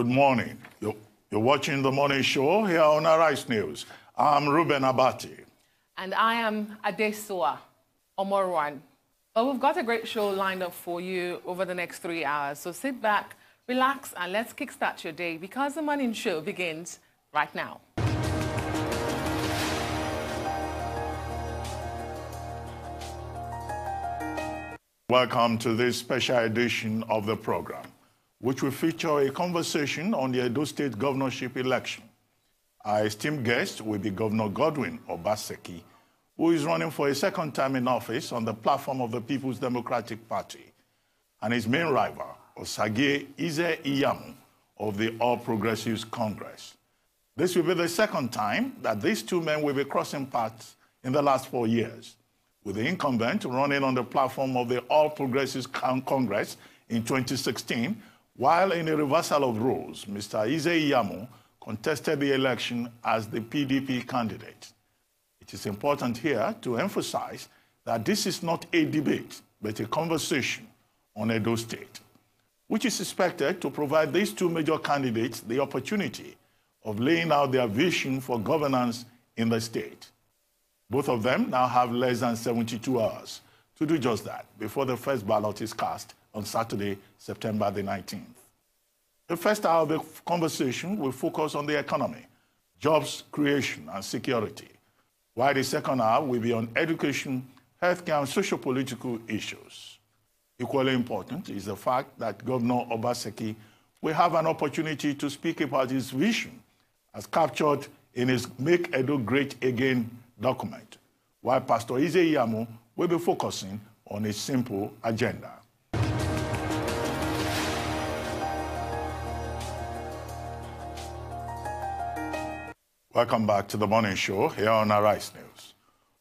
Good morning. You're watching The Morning Show here on Arise News. I'm Ruben Abati. And I am Adesoa Omorwan. Well, we've got a great show lined up for you over the next 3 hours. So sit back, relax, and let's kickstart your day because The Morning Show begins right now. Welcome to this special edition of the program, which will feature a conversation on the Edo State governorship election. Our esteemed guest will be Governor Godwin Obaseki, who is running for a second term in office on the platform of the People's Democratic Party, and his main rival, Osage Ize-Iyamu of the All Progressives Congress. This will be the second time that these two men will be crossing paths in the last 4 years, with the incumbent running on the platform of the All Progressives Congress in 2016, while in a reversal of roles, Mr. Ize-Iyamu contested the election as the PDP candidate. It is important here to emphasize that this is not a debate, but a conversation on Edo State, which is expected to provide these two major candidates the opportunity of laying out their vision for governance in the state. Both of them now have less than 72 hours to do just that before the first ballot is cast on Saturday, September the 19th. The first hour of the conversation will focus on the economy, jobs creation, and security, while the second hour will be on education, healthcare, and socio-political issues. Equally important is the fact that Governor Obaseki will have an opportunity to speak about his vision as captured in his Make Edo Great Again document, while Pastor Ize-Iyamu will be focusing on a simple agenda. Welcome back to The Morning Show here on Arise News.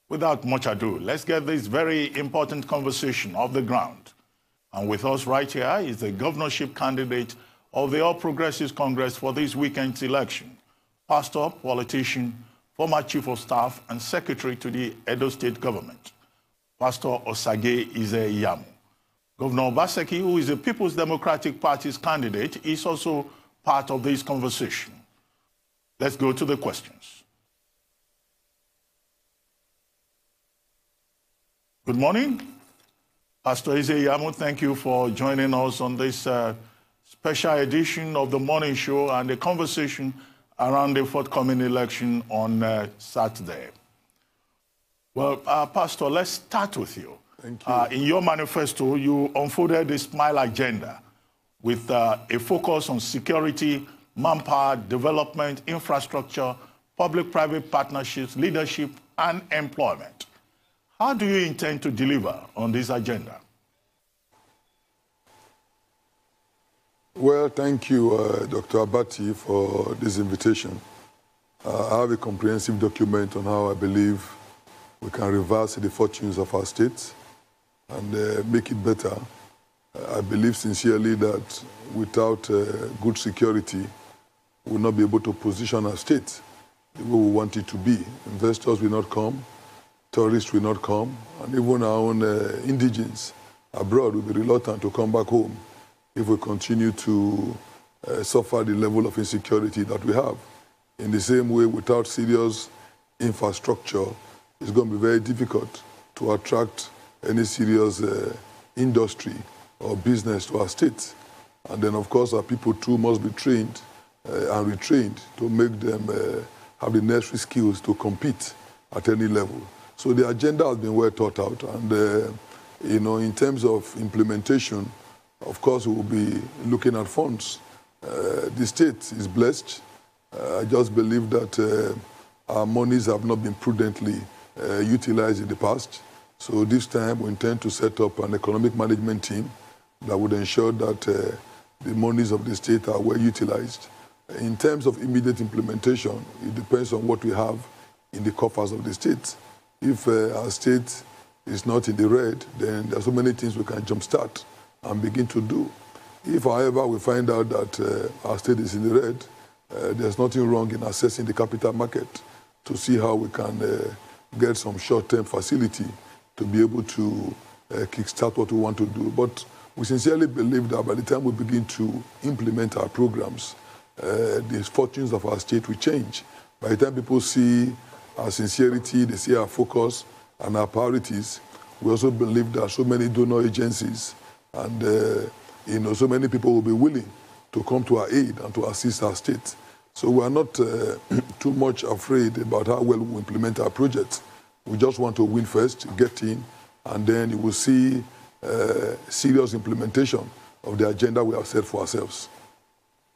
Without much ado, let's get this very important conversation off the ground. And with us right here is the governorship candidate of the All Progressives Congress for this weekend's election, pastor, politician, former chief of staff and secretary to the Edo State government, Pastor Osage Ize-Iyamu. Governor Obaseki, who is the People's Democratic Party's candidate, is also part of this conversation. Let's go to the questions. Good morning. Pastor Ize-Iyamu, thank you for joining us on this special edition of The Morning Show and the conversation around the forthcoming election on Saturday. Well, Pastor, let's start with you. Thank you. In your manifesto, you unfolded the SMILE agenda with a focus on security, manpower, development, infrastructure, public-private partnerships, leadership, and employment. How do you intend to deliver on this agenda? Well, thank you, Dr. Abati, for this invitation. I have a comprehensive document on how I believe we can reverse the fortunes of our state and make it better. I believe sincerely that without good security, we will not be able to position our state the way we want it to be. Investors will not come, tourists will not come, and even our own indigents abroad will be reluctant to come back home if we continue to suffer the level of insecurity that we have. In the same way, without serious infrastructure, it's going to be very difficult to attract any serious industry or business to our state. And then, of course, our people too must be trained and retrained to make them have the necessary skills to compete at any level. So the agenda has been well thought out. And, you know, in terms of implementation, of course, we will be looking at funds. The state is blessed. I just believe that our monies have not been prudently utilized in the past. So this time we intend to set up an economic management team that would ensure that the monies of the state are well utilized. In terms of immediate implementation, it depends on what we have in the coffers of the state. If our state is not in the red, then there are so many things we can jumpstart and begin to do. If, however, we find out that our state is in the red, there's nothing wrong in assessing the capital market to see how we can get some short-term facility to be able to kickstart what we want to do. But we sincerely believe that by the time we begin to implement our programs, the fortunes of our state will change. By the time people see our sincerity, they see our focus and our priorities, we also believe that so many donor agencies and so many people will be willing to come to our aid and to assist our state. So we are not too much afraid about how well we implement our projects. We just want to win first, get in, and then you will see serious implementation of the agenda we have set for ourselves.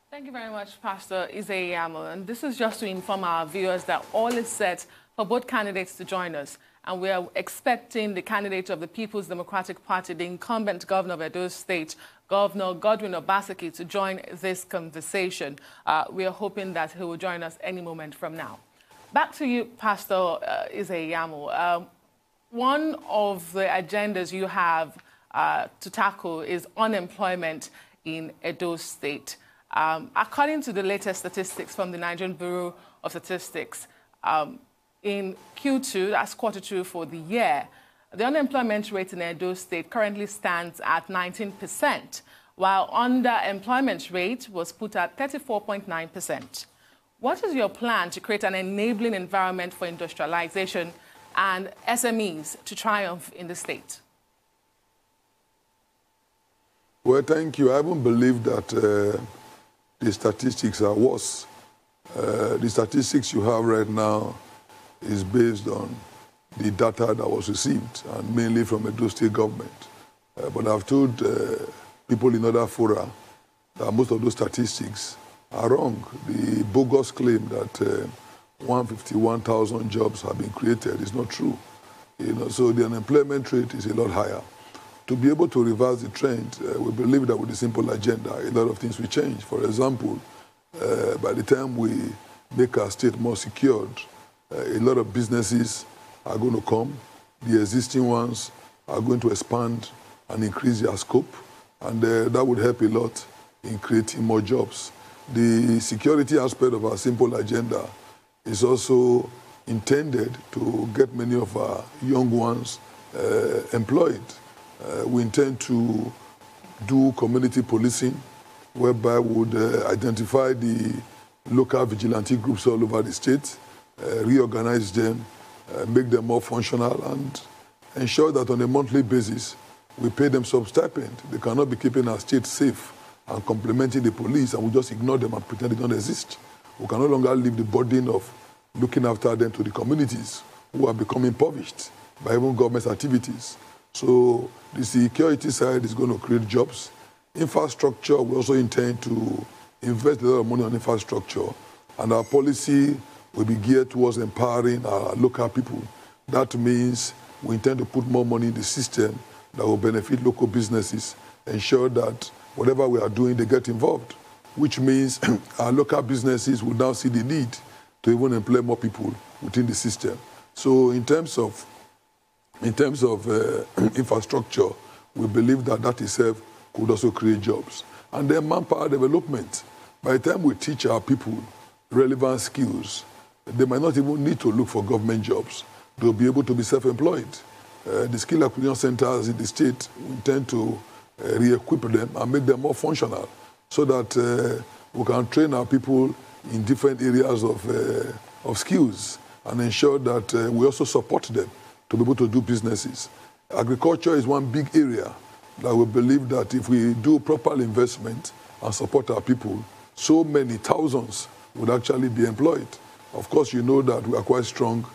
Thank you very much, Pastor Ize-Iyamu. And this is just to inform our viewers that all is set for both candidates to join us. And we are expecting the candidate of the People's Democratic Party, the incumbent governor of Edo State, Governor Godwin Obaseki, to join this conversation. We are hoping that he will join us any moment from now. Back to you, Pastor Ize-Iyamu. One of the agendas you have to tackle is unemployment in Edo State. According to the latest statistics from the Nigerian Bureau of Statistics, in Q2, that's Q2 for the year, the unemployment rate in Edo State currently stands at 19%, while underemployment rate was put at 34.9%. What is your plan to create an enabling environment for industrialization and SMEs to triumph in the state? Well, thank you. I haven't believed that the statistics are worse. The statistics you have right now is based on the data that was received, and mainly from Edo State government. But I've told people in other fora that most of those statistics are wrong. The bogus claim that 151,000 jobs have been created is not true. So the unemployment rate is a lot higher. To be able to reverse the trend, we believe that with a simple agenda, a lot of things will change. For example, by the time we make our state more secured, a lot of businesses are going to come. The existing ones are going to expand and increase their scope, and that would help a lot in creating more jobs. The security aspect of our simple agenda is also intended to get many of our young ones employed. We intend to do community policing, whereby we would identify the local vigilante groups all over the state, reorganize them, make them more functional, and ensure that on a monthly basis, we pay them some stipend. They cannot be keeping our state safe and complementing the police, and we just ignore them and pretend they don't exist. We can no longer leave the burden of looking after them to the communities who are becoming impoverished by even government activities. So the security side is going to create jobs. Infrastructure, we also intend to invest a lot of money on infrastructure, and our policy will be geared towards empowering our local people. That means we intend to put more money in the system that will benefit local businesses, ensure that whatever we are doing, they get involved, which means our local businesses will now see the need to even employ more people within the system. So in terms of infrastructure, we believe that that itself could also create jobs. And then manpower development. By the time we teach our people relevant skills, they might not even need to look for government jobs. They'll be able to be self-employed. The skill acquisition centers in the state, we intend to re-equip them and make them more functional so that we can train our people in different areas of skills and ensure that we also support them to be able to do businesses. Agriculture is one big area that we believe that if we do proper investment and support our people, so many thousands would actually be employed. Of course, you know that we are quite strong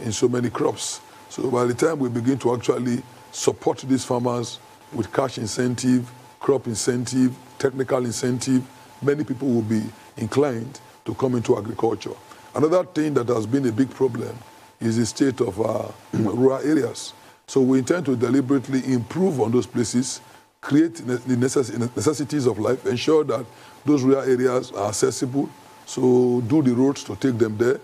in so many crops. So by the time we begin to actually support these farmers with cash incentive, crop incentive, technical incentive, many people will be inclined to come into agriculture. Another thing that has been a big problem is the state of our rural areas. So we intend to deliberately improve on those places, create the necessities of life, ensure that those rural areas are accessible, so do the roads to take them there,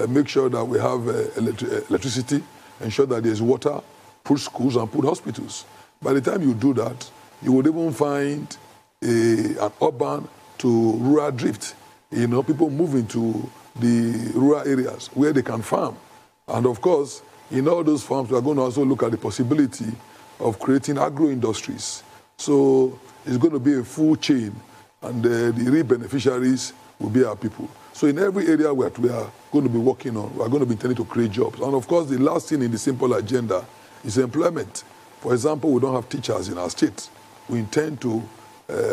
make sure that we have electricity, ensure that there's water, put schools and put hospitals. By the time you do that, you would even find an urban to rural drift. You know, people moving to the rural areas where they can farm. And of course, in all those farms, we are going to also look at the possibility of creating agro-industries. So it's going to be a full chain, and the real beneficiaries will be our people. So in every area that we are going to be working on, we are going to be intending to create jobs. And of course, the last thing in the simple agenda is employment. For example, we don't have teachers in our state. We intend to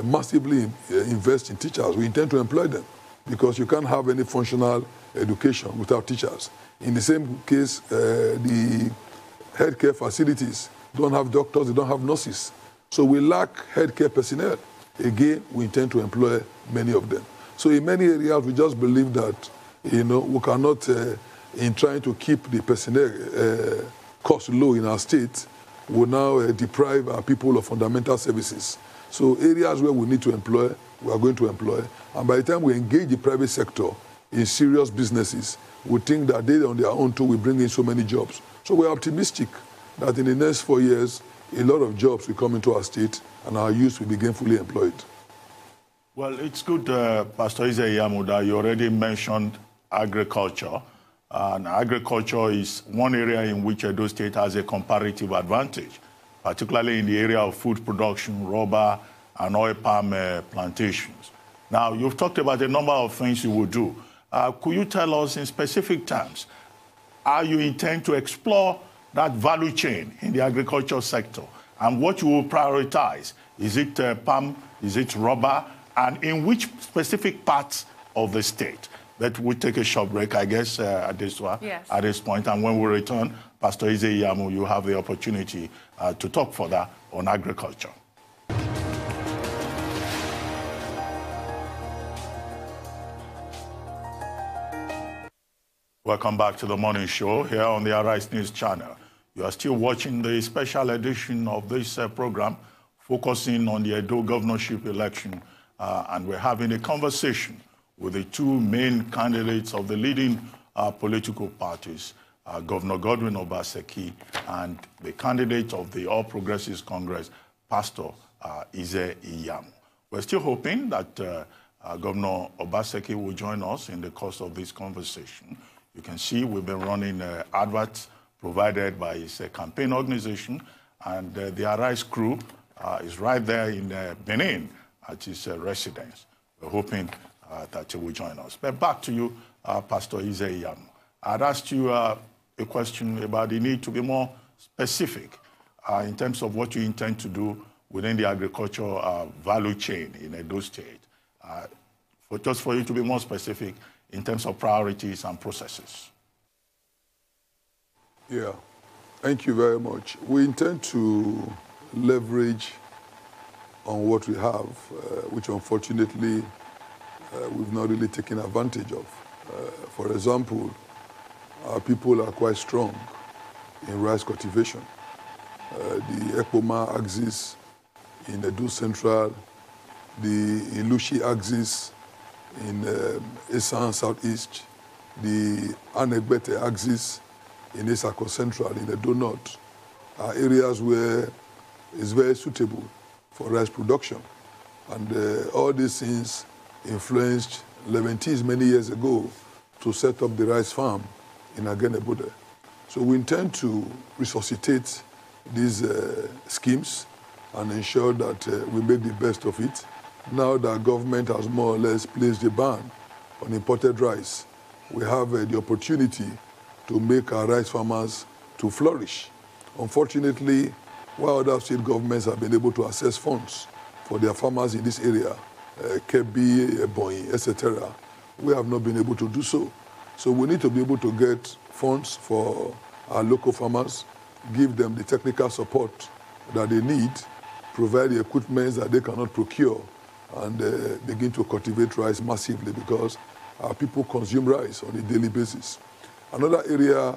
massively invest in teachers. We intend to employ them because you can't have any functional education without teachers. In the same case, the healthcare facilities don't have doctors, they don't have nurses. So we lack healthcare personnel. Again, we intend to employ many of them. So in many areas, we just believe that, we cannot, in trying to keep the personnel cost low in our state, will now deprive our people of fundamental services. So areas where we need to employ, we are going to employ. And by the time we engage the private sector in serious businesses, we think that they on their own too will bring in so many jobs. So we're optimistic that in the next 4 years, a lot of jobs will come into our state and our youth will begin fully employed. Well, it's good, Pastor Ize-Iyamu, that you already mentioned agriculture. And agriculture is one area in which Edo State has a comparative advantage, particularly in the area of food production, rubber, and oil palm plantations. Now, you've talked about a number of things you will do. Could you tell us in specific terms how you intend to explore that value chain in the agriculture sector and what you will prioritize? Is it palm? Is it rubber? And in which specific parts of the state? But we'll take a short break, I guess, at this point. And when we return, Pastor Ize-Iyamu, you have the opportunity to talk further on agriculture. Welcome back to the morning show here on the Arise News channel. You are still watching the special edition of this program focusing on the Edo governorship election. And we're having a conversation with the two main candidates of the leading political parties, Governor Godwin Obaseki and the candidate of the All Progressives Congress, Pastor Ize-Iyamu. We're still hoping that Governor Obaseki will join us in the course of this conversation. You can see we've been running adverts provided by his campaign organization, and the Arise crew is right there in Benin at his residence. We're hoping that he will join us. But back to you, Pastor Ize-Iyamu. I'd asked you a question about the need to be more specific in terms of what you intend to do within the agricultural value chain in Edo State. Just for you to be more specific in terms of priorities and processes. Yeah, thank you very much. We intend to leverage on what we have, which unfortunately we've not really taken advantage of. For example, our people are quite strong in rice cultivation. The Ekpoma axis in Edo Central, the Ilushi axis in Esan Southeast, the Anegbete axis in Esako Central, in Edo North, are areas where it's very suitable for rice production. And all these things influenced Leventis many years ago to set up the rice farm in Agenebude. So we intend to resuscitate these schemes and ensure that we make the best of it. Now that government has more or less placed a ban on imported rice, we have the opportunity to make our rice farmers to flourish. Unfortunately, while other state governments have been able to access funds for their farmers in this area, Kebbi, Ebonyi, etc., we have not been able to do so. So we need to be able to get funds for our local farmers, give them the technical support that they need, provide the equipment that they cannot procure, and begin to cultivate rice massively because our people consume rice on a daily basis. Another area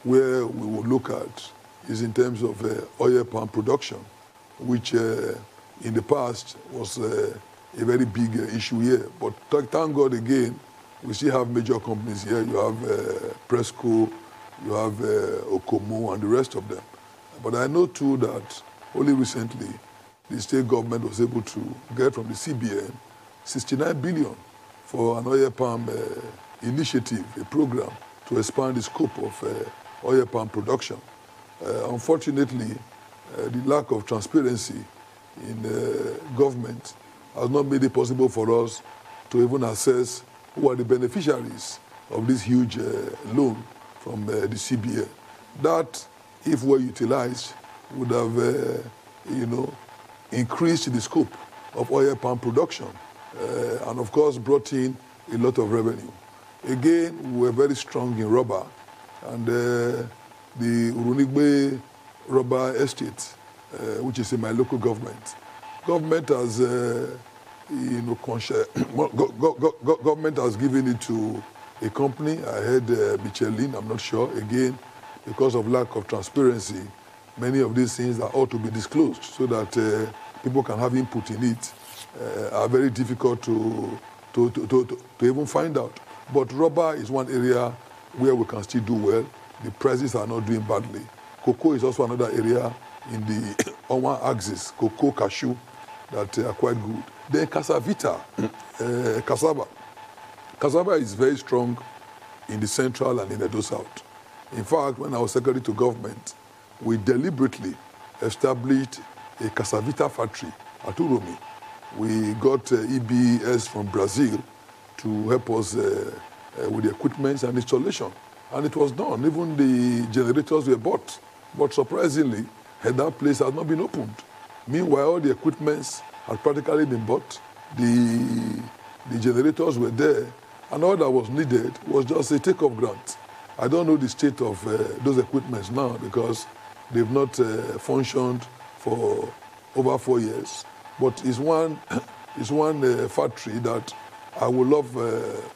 where we will look at is in terms of oil palm production, which in the past was a very big issue here. But thank God again, we still have major companies here. You have Presco, you have Okomo, and the rest of them. But I know too that only recently, the state government was able to get from the CBN 69 billion for an oil palm initiative, a program to expand the scope of oil palm production. Unfortunately, the lack of transparency in government has not made it possible for us to even assess who are the beneficiaries of this huge loan from the CBN. That, if were utilized, would have, increased the scope of oil palm production and, of course, brought in a lot of revenue. Again, we were very strong in rubber, and the Urunigbe rubber estate, which is in my local government. Government has, government has given it to a company. I heard Michelin, I'm not sure. Again, because of lack of transparency, many of these things that ought to be disclosed so that people can have input in it are very difficult to even find out. But rubber is one area where we can still do well. The prices are not doing badly. Cocoa is also another area in the on one axis, cocoa, cashew, that are quite good. Then cassavita, cassava. Cassava is very strong in the central and in the Edo South. In fact, when I was secretary to government, we deliberately established a cassavita factory at Uromi. We got EBS from Brazil to help us with the equipment and installation. And it was done. Even the generators were bought. But surprisingly, that place has not been opened. Meanwhile, all the equipments had practically been bought. The generators were there. And all that was needed was just a take-off grant. I don't know the state of those equipments now because they've not functioned for over 4 years. But it's one factory that I would love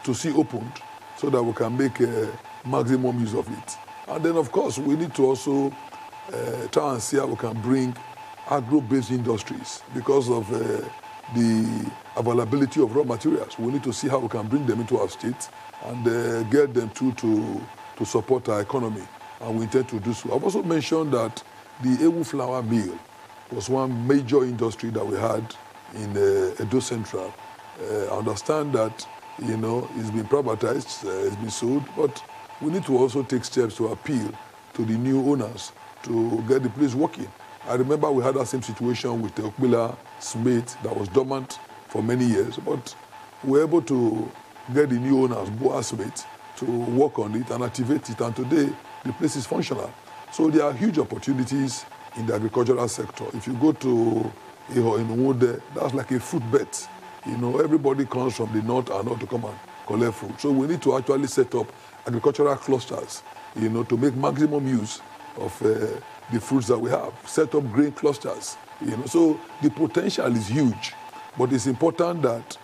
to see opened so that we can make maximum use of it. And then, of course, we need to also try and see how we can bring agro-based industries because of the availability of raw materials. We need to see how we can bring them into our state and get them to support our economy, and we intend to do so. I've also mentioned that the Ewu flour mill was one major industry that we had in Edo Central. I understand that, it's been privatized, it's been sold, but we need to also take steps to appeal to the new owners to get the place working. I remember we had that same situation with the Okbila Smith that was dormant for many years, but we were able to get the new owners, Boa Smith, to work on it and activate it, and today the place is functional. So there are huge opportunities in the agricultural sector. If you go to in Nwode, that's like a fruit bet. Everybody comes from the north and north to come and collect fruit. So we need to actually set up agricultural clusters, to make maximum use of the fruits that we have. Set up grain clusters, So the potential is huge, but it's important that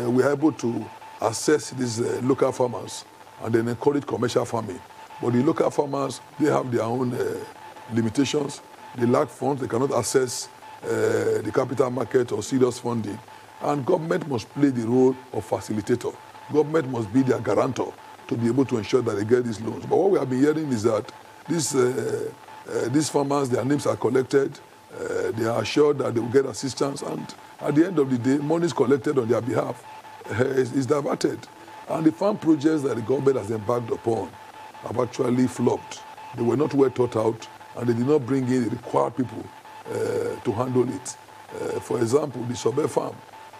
we are able to assess these local farmers and then encourage commercial farming. But the local farmers, they have their own limitations. They lack funds. They cannot access the capital market or serious funding. And government must play the role of facilitator. Government must be their guarantor to be able to ensure that they get these loans. But what we have been hearing is that these farmers, their names are collected. They are assured that they will get assistance. And at the end of the day, money is collected on their behalf. Is diverted. And the farm projects that the government has embarked upon have actually flopped. They were not well thought out, and they did not bring in the required people to handle it. For example, the Sobe farm,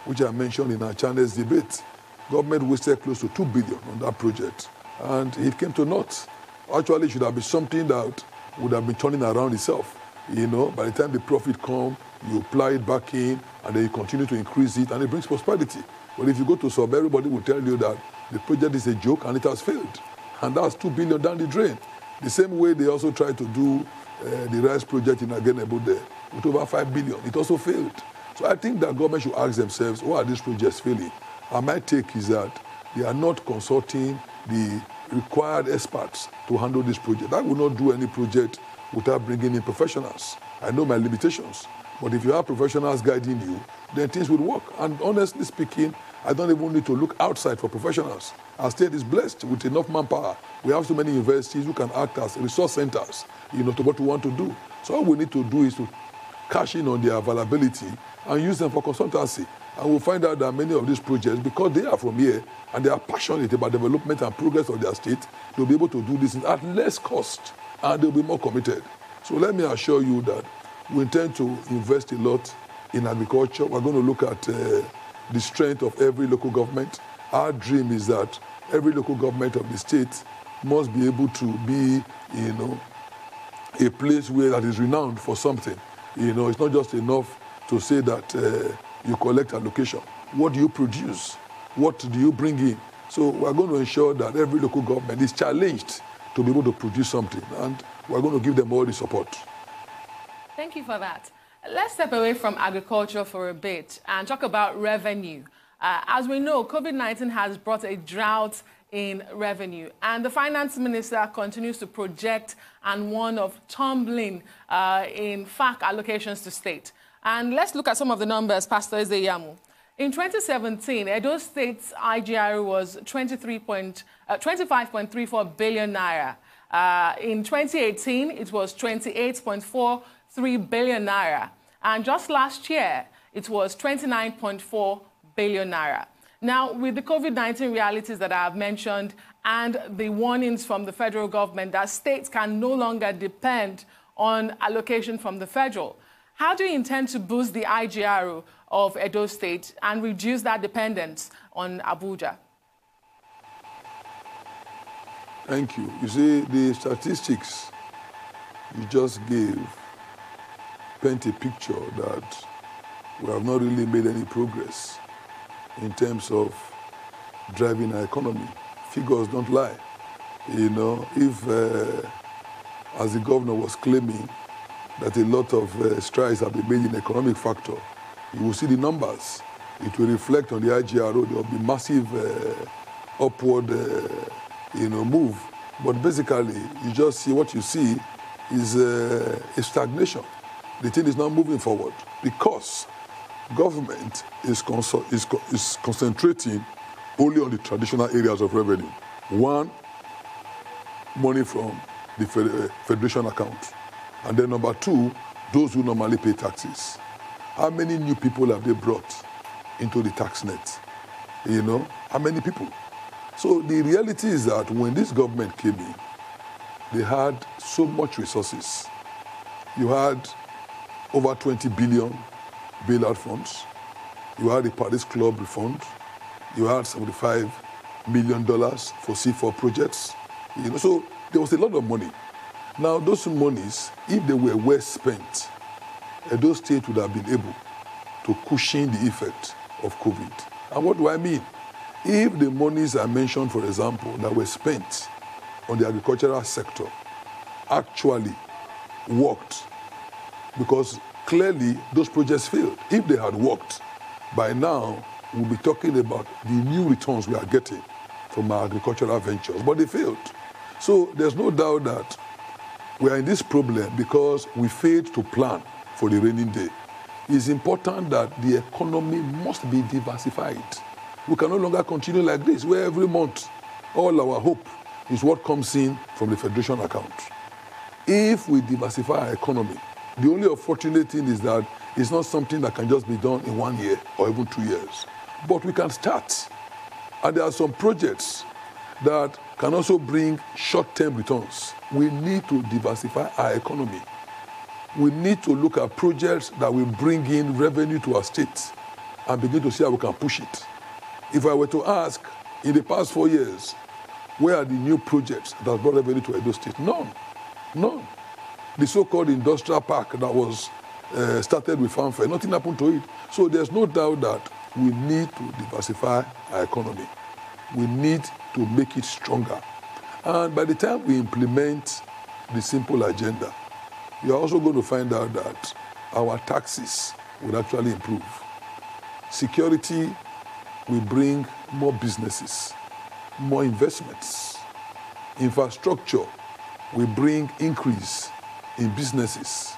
which I mentioned in our channel's debate, government wasted close to 2 billion on that project, and it came to naught. Actually, it should have been something that would have been turning around itself. By the time the profit comes, you apply it back in, and then you continue to increase it, and it brings prosperity. But if you go to Sobe, everybody will tell you that the project is a joke and it has failed. And that's 2 billion down the drain. The same way they also tried to do the rice project in Agenebude with over 5 billion. It also failed. So I think that government should ask themselves, why are these projects failing? And my take is that they are not consulting the required experts to handle this project. I will not do any project without bringing in professionals. I know my limitations. But if you have professionals guiding you, then things will work. And honestly speaking, I don't even need to look outside for professionals. Our state is blessed with enough manpower. We have so many universities who can act as resource centers, to what we want to do. So all we need to do is to cash in on their availability and use them for consultancy. And we'll find out that many of these projects, because they are from here and they are passionate about development and progress of their state, they'll be able to do this at less cost and they'll be more committed. So let me assure you that we intend to invest a lot in agriculture. We're going to look at the strength of every local government. Our dream is that every local government of the state must be able to be, a place where that is renowned for something. It's not just enough to say that you collect allocation. What do you produce? What do you bring in? So we're going to ensure that every local government is challenged to be able to produce something, and we're going to give them all the support. Thank you for that. Let's step away from agriculture for a bit and talk about revenue. As we know, COVID-19 has brought a drought in revenue, and the finance minister continues to project and warn of tumbling in FAC allocations to state. And let's look at some of the numbers, Pastor Ize-Iyamu. In 2017, Edo State's IGR was 25.34 billion naira. In 2018, it was 28.43 billion naira. And just last year, it was 29.4 billion naira. Now, with the COVID-19 realities that I have mentioned and the warnings from the federal government that states can no longer depend on allocation from the federal, how do you intend to boost the IGR of Edo State and reduce that dependence on Abuja? Thank you. You see, the statistics you just gave paint a picture that we have not really made any progress in terms of driving our economy. Figures don't lie. If, as the governor was claiming, that a lot of strides have been made in economic factor, you will see the numbers. It will reflect on the IGRO. There will be massive upward move. But basically, you just see what you see is a stagnation. The thing is not moving forward because government is concentrating only on the traditional areas of revenue. One, money from the federation account. And then number two, those who normally pay taxes. How many new people have they brought into the tax net? How many people? So the reality is that when this government came in, they had so much resources. You had over 20 billion bailout funds. You had the Paris Club refund. You had $75 million for C4 projects. So there was a lot of money. Now, those monies, if they were well spent, Edo State would have been able to cushion the effect of COVID. And what do I mean? If the monies I mentioned, for example, that were spent on the agricultural sector actually worked, because clearly those projects failed. If they had worked, by now we'll be talking about the new returns we are getting from our agricultural ventures, but they failed. So there's no doubt that we are in this problem because we failed to plan for the rainy day. It's important that the economy must be diversified. We can no longer continue like this, where every month all our hope is what comes in from the federation account. If we diversify our economy, the only unfortunate thing is that it's not something that can just be done in 1 year or even 2 years. But we can start. And there are some projects that can also bring short-term returns. We need to diversify our economy. We need to look at projects that will bring in revenue to our state and begin to see how we can push it. If I were to ask, in the past 4 years, where are the new projects that have brought revenue to Edo State? None. None. The so-called industrial park that was started with fanfare, nothing happened to it. So there's no doubt that we need to diversify our economy. We need to make it stronger. And by the time we implement the simple agenda, you're also going to find out that our taxes will actually improve. Security will bring more businesses, more investments. Infrastructure will bring increase in businesses.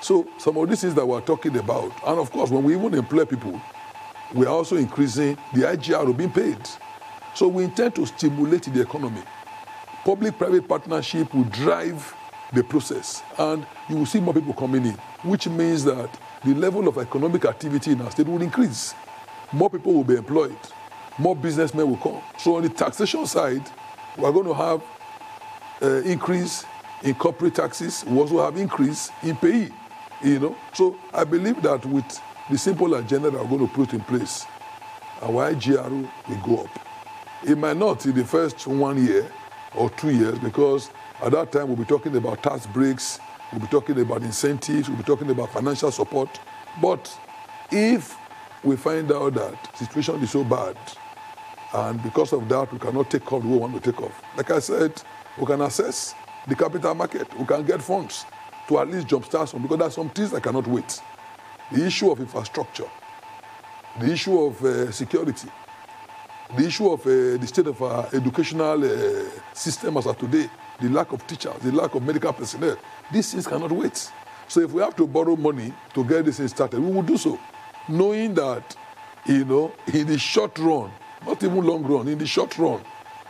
So some of these things that we're talking about, and of course, when we even employ people, we're also increasing the IGR being paid. So we intend to stimulate the economy. Public-private partnership will drive the process, and you will see more people coming in, which means that the level of economic activity in our state will increase. More people will be employed. More businessmen will come. So on the taxation side, we're going to have increase in corporate taxes. We also have increase in pay. So I believe that with the simple agenda that we're going to put in place, our IGR will go up. It might not in the first 1 year or 2 years, because at that time we'll be talking about tax breaks, we'll be talking about incentives, we'll be talking about financial support. But if we find out that the situation is so bad, and because of that we cannot take off the way we want to take off, like I said, we can access the capital market, we can get funds to at least jumpstart some, because there are some things that cannot wait. The issue of infrastructure, the issue of security, the issue of the state of our educational system as of today, the lack of teachers, the lack of medical personnel, these things cannot wait. So if we have to borrow money to get this thing started, we will do so, knowing that, in the short run, not even long run, in the short run,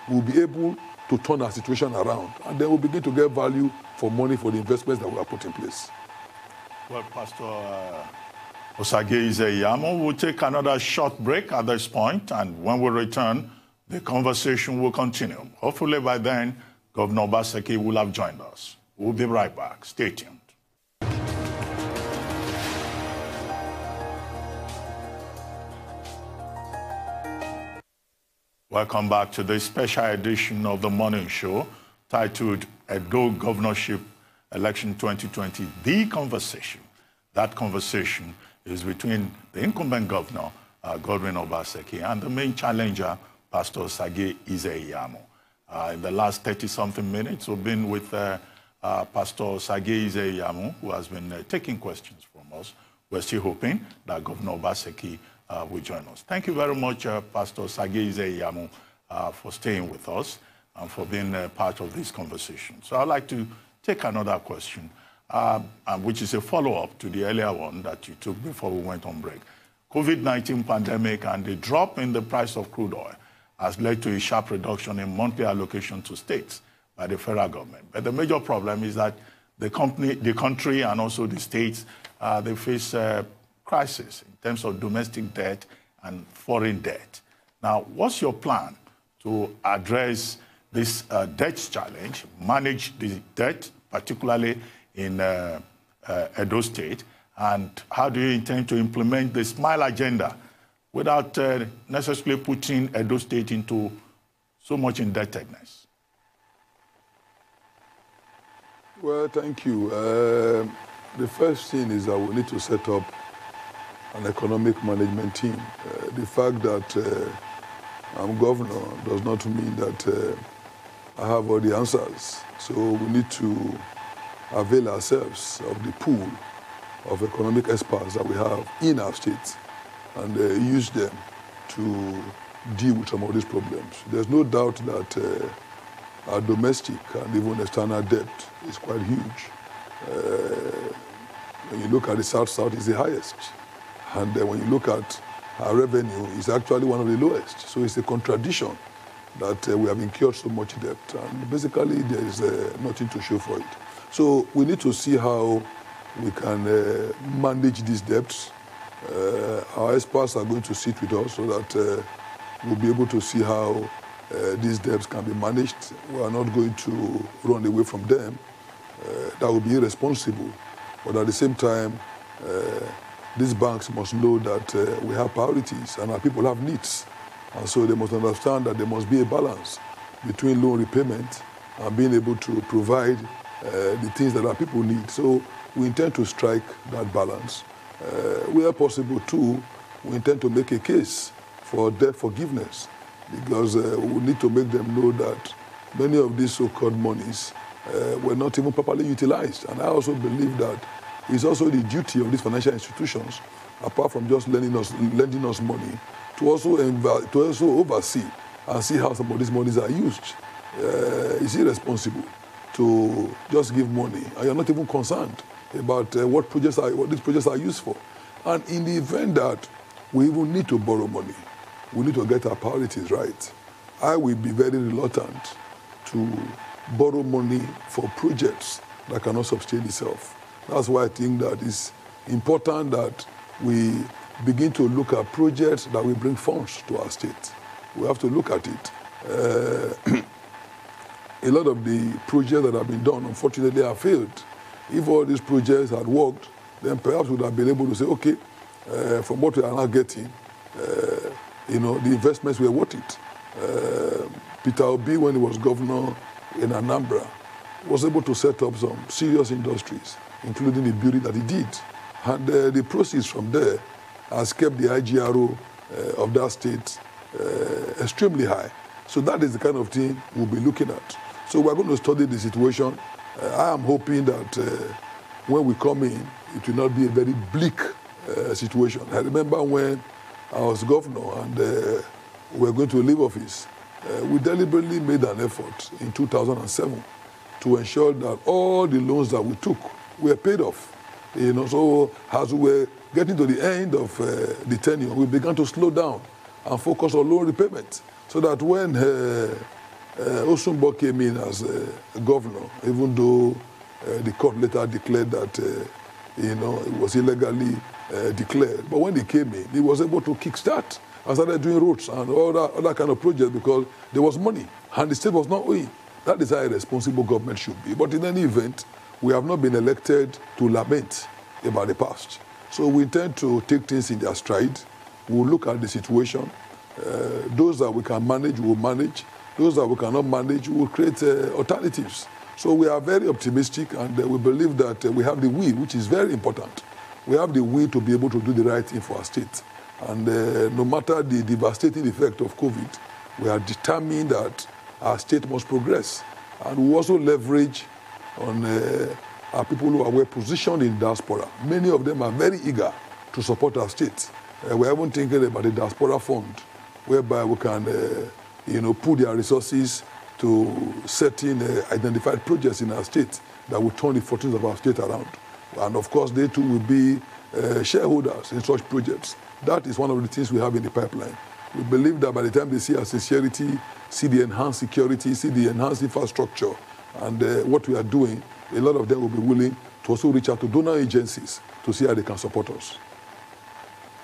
we'll be able to turn our situation around, and then we'll begin to get value for money for the investments that we have put in place. Well, Pastor Ize-Iyamu, we'll take another short break at this point, and when we return, the conversation will continue. Hopefully by then, Governor Obaseki will have joined us. We'll be right back. Stay tuned. Welcome back to this special edition of the morning show titled Edo Governorship Election 2020, The Conversation. That conversation is between the incumbent governor, Godwin Obaseki, and the main challenger, Pastor Ize-Iyamu. In the last 30-something minutes, we've been with Pastor Ize-Iyamu, who has been taking questions from us. We're still hoping that Governor Obaseki will join us. Thank you very much, Pastor Ize-Iyamu, for staying with us and for being part of this conversation. So I'd like to take another question, which is a follow-up to the earlier one that you took before we went on break. COVID-19 pandemic and the drop in the price of crude oil has led to a sharp reduction in monthly allocation to states by the federal government. But the major problem is that the country and also the states, they face crisis in terms of domestic debt and foreign debt. Now, what's your plan to address this debt challenge, manage the debt, particularly in Edo State, and how do you intend to implement the SMILE agenda without necessarily putting Edo State into so much indebtedness? Well, thank you. The first thing is that we need to set up an economic management team. The fact that I'm governor does not mean that I have all the answers. So we need to avail ourselves of the pool of economic experts that we have in our state and use them to deal with some of these problems. There's no doubt that our domestic and even external debt is quite huge. When you look at the South-South, it's the highest. And when you look at our revenue, it's actually one of the lowest. So it's a contradiction that we have incurred so much debt. And basically, there is nothing to show for it. So we need to see how we can manage these debts. Our experts are going to sit with us so that we'll be able to see how these debts can be managed. We are not going to run away from them. That would be irresponsible. But at the same time, these banks must know that we have priorities and our people have needs. And so they must understand that there must be a balance between loan repayment and being able to provide the things that our people need. So we intend to strike that balance. Where possible too, we intend to make a case for debt forgiveness, because we need to make them know that many of these so-called monies were not even properly utilized. And I also believe that it's also the duty of these financial institutions, apart from just lending us money, to also oversee and see how some of these monies are used. It's irresponsible to just give money and you're not even concerned about what these projects are used for. And in the event that we even need to borrow money, we need to get our priorities right. I will be very reluctant to borrow money for projects that cannot sustain itself. That's why I think that it's important that we begin to look at projects that will bring funds to our state. We have to look at it. A lot of the projects that have been done, unfortunately, have failed. If all these projects had worked, then perhaps we would have been able to say, okay, from what we are now getting, the investments were worth it. Peter Obi, when he was governor in Anambra, was able to set up some serious industries, including the building that he did. And the proceeds from there has kept the IGRO of that state extremely high. So that is the kind of thing we'll be looking at. So we're going to study the situation. I am hoping that when we come in, it will not be a very bleak situation. I remember when I was governor and we were going to leave office, we deliberately made an effort in 2007 to ensure that all the loans that we took were paid off. So as we were getting to the end of the tenure, we began to slow down and focus on loan repayment, so that when Osunbo came in as governor, even though the court later declared that it was illegally declared, but when he came in, he was able to kickstart and started doing roads and other kind of projects because there was money and the state was not owing. That is how a responsible government should be. But in any event, we have not been elected to lament about the past. So we intend to take things in their stride. We'll look at the situation. Those that we can manage, we'll manage. Those that we cannot manage, we'll create alternatives. So we are very optimistic, and we believe that we have the will, which is very important. We have the will to be able to do the right thing for our state. And no matter the devastating effect of COVID, we are determined that our state must progress. And we also leverage on our people who are well positioned in diaspora. Many of them are very eager to support our state. We're even thinking about the diaspora fund, whereby we can put their resources to certain identified projects in our state that will turn the fortunes of our state around. And of course, they too will be shareholders in such projects. That is one of the things we have in the pipeline. We believe that by the time they see our sincerity, see the enhanced security, see the enhanced infrastructure, and what we are doing, a lot of them will be willing to also reach out to donor agencies to see how they can support us.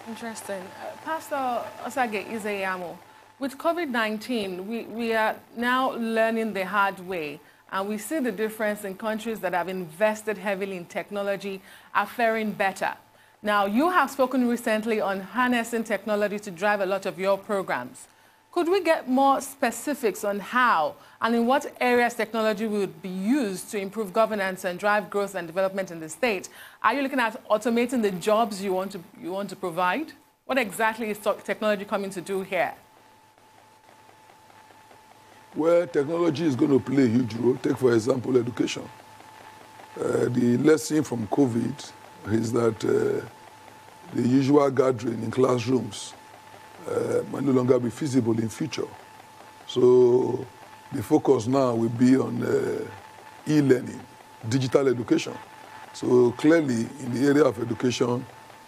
Interesting. Pastor Osage Ize-Iyamu, with COVID-19, we are now learning the hard way, and we see the difference in countries that have invested heavily in technology are faring better. Now, you have spoken recently on harnessing technology to drive a lot of your programs. Could we get more specifics on how and in what areas technology would be used to improve governance and drive growth and development in the state? Are you looking at automating the jobs you want to provide? What exactly is technology coming to do here? Well, technology is going to play a huge role. Take, for example, education. The lesson from COVID is that the usual gathering in classrooms might no longer be feasible in future. So the focus now will be on e-learning, digital education. So clearly, in the area of education,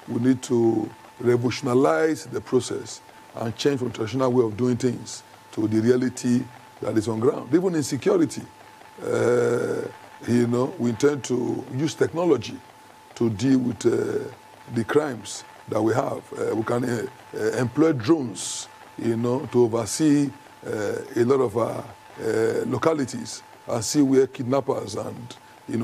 we need to revolutionize the process and change from traditional way of doing things to the reality that is on ground. Even in security, we intend to use technology to deal with the crimes that we have. We can employ drones, to oversee a lot of our localities and see where kidnappers and,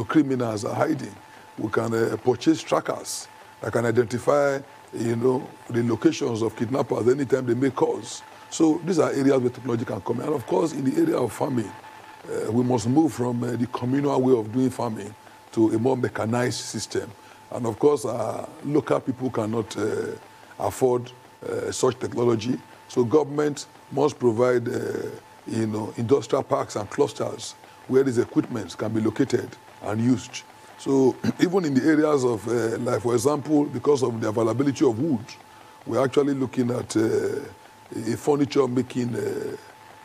criminals are hiding. We can purchase trackers that can identify, the locations of kidnappers anytime they make calls. So these are areas where technology can come in. And of course, in the area of farming, we must move from the communal way of doing farming to a more mechanized system. And of course, local people cannot afford such technology. So government must provide, industrial parks and clusters where these equipments can be located and used. So even in the areas of, like for example, because of the availability of wood, we're actually looking at a furniture making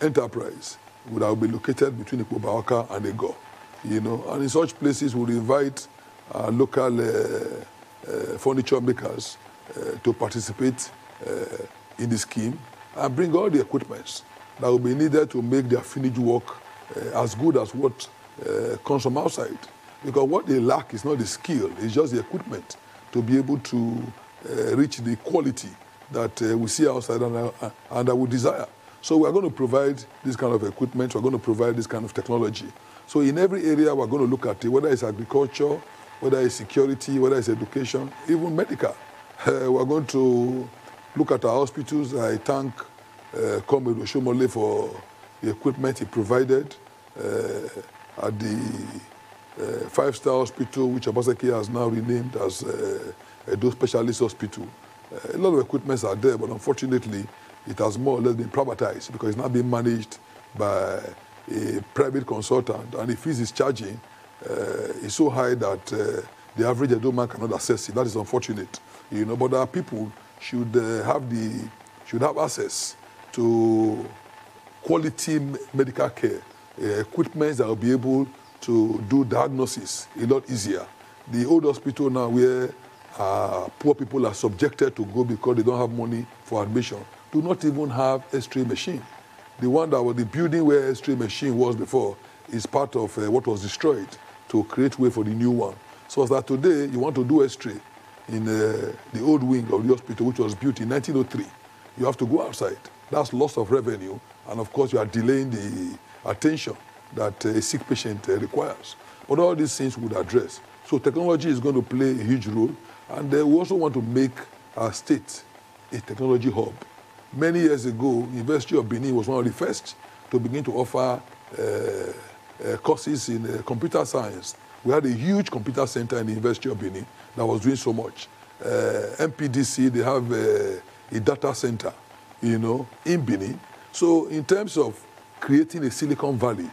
enterprise that will be located between Ikobawaka and Ego. And in such places, we'll invite local furniture makers to participate in the scheme and bring all the equipments that will be needed to make their finished work as good as what comes from outside. Because what they lack is not the skill, it's just the equipment to be able to reach the quality that we see outside and that we desire. So we're going to provide this kind of equipment, we're going to provide this kind of technology. So in every area, we're going to look at it, whether it's agriculture, whether it's security, whether it's education, even medical. We're going to look at our hospitals. I thank Comrade Oshomole for the equipment he provided at the five-star hospital, which Obaseki has now renamed as Edo Specialist Hospital. A lot of equipments are there, but unfortunately, it has more or less been privatized because it's now being managed by a private consultant, and the fees he's charging is so high that the average Edo man cannot access it. That is unfortunate, you know. But our people should have access to quality medical care, equipment that will be able to do diagnosis a lot easier. The old hospital now, where poor people are subjected to go because they don't have money for admission, do not even have X-ray machine. The one that was the building where X-ray machine was before is part of what was destroyed to create way for the new one. So as that today, you want to do X-ray in the old wing of the hospital, which was built in 1903, you have to go outside. That's loss of revenue, and of course you are delaying the attention that a sick patient requires. But all these things would address. So technology is going to play a huge role, and we also want to make our state a technology hub. Many years ago, University of Benin was one of the first to begin to offer courses in computer science. We had a huge computer center in the University of Benin that was doing so much. MPDC, they have a data center, you know, in Benin. So in terms of creating a Silicon Valley,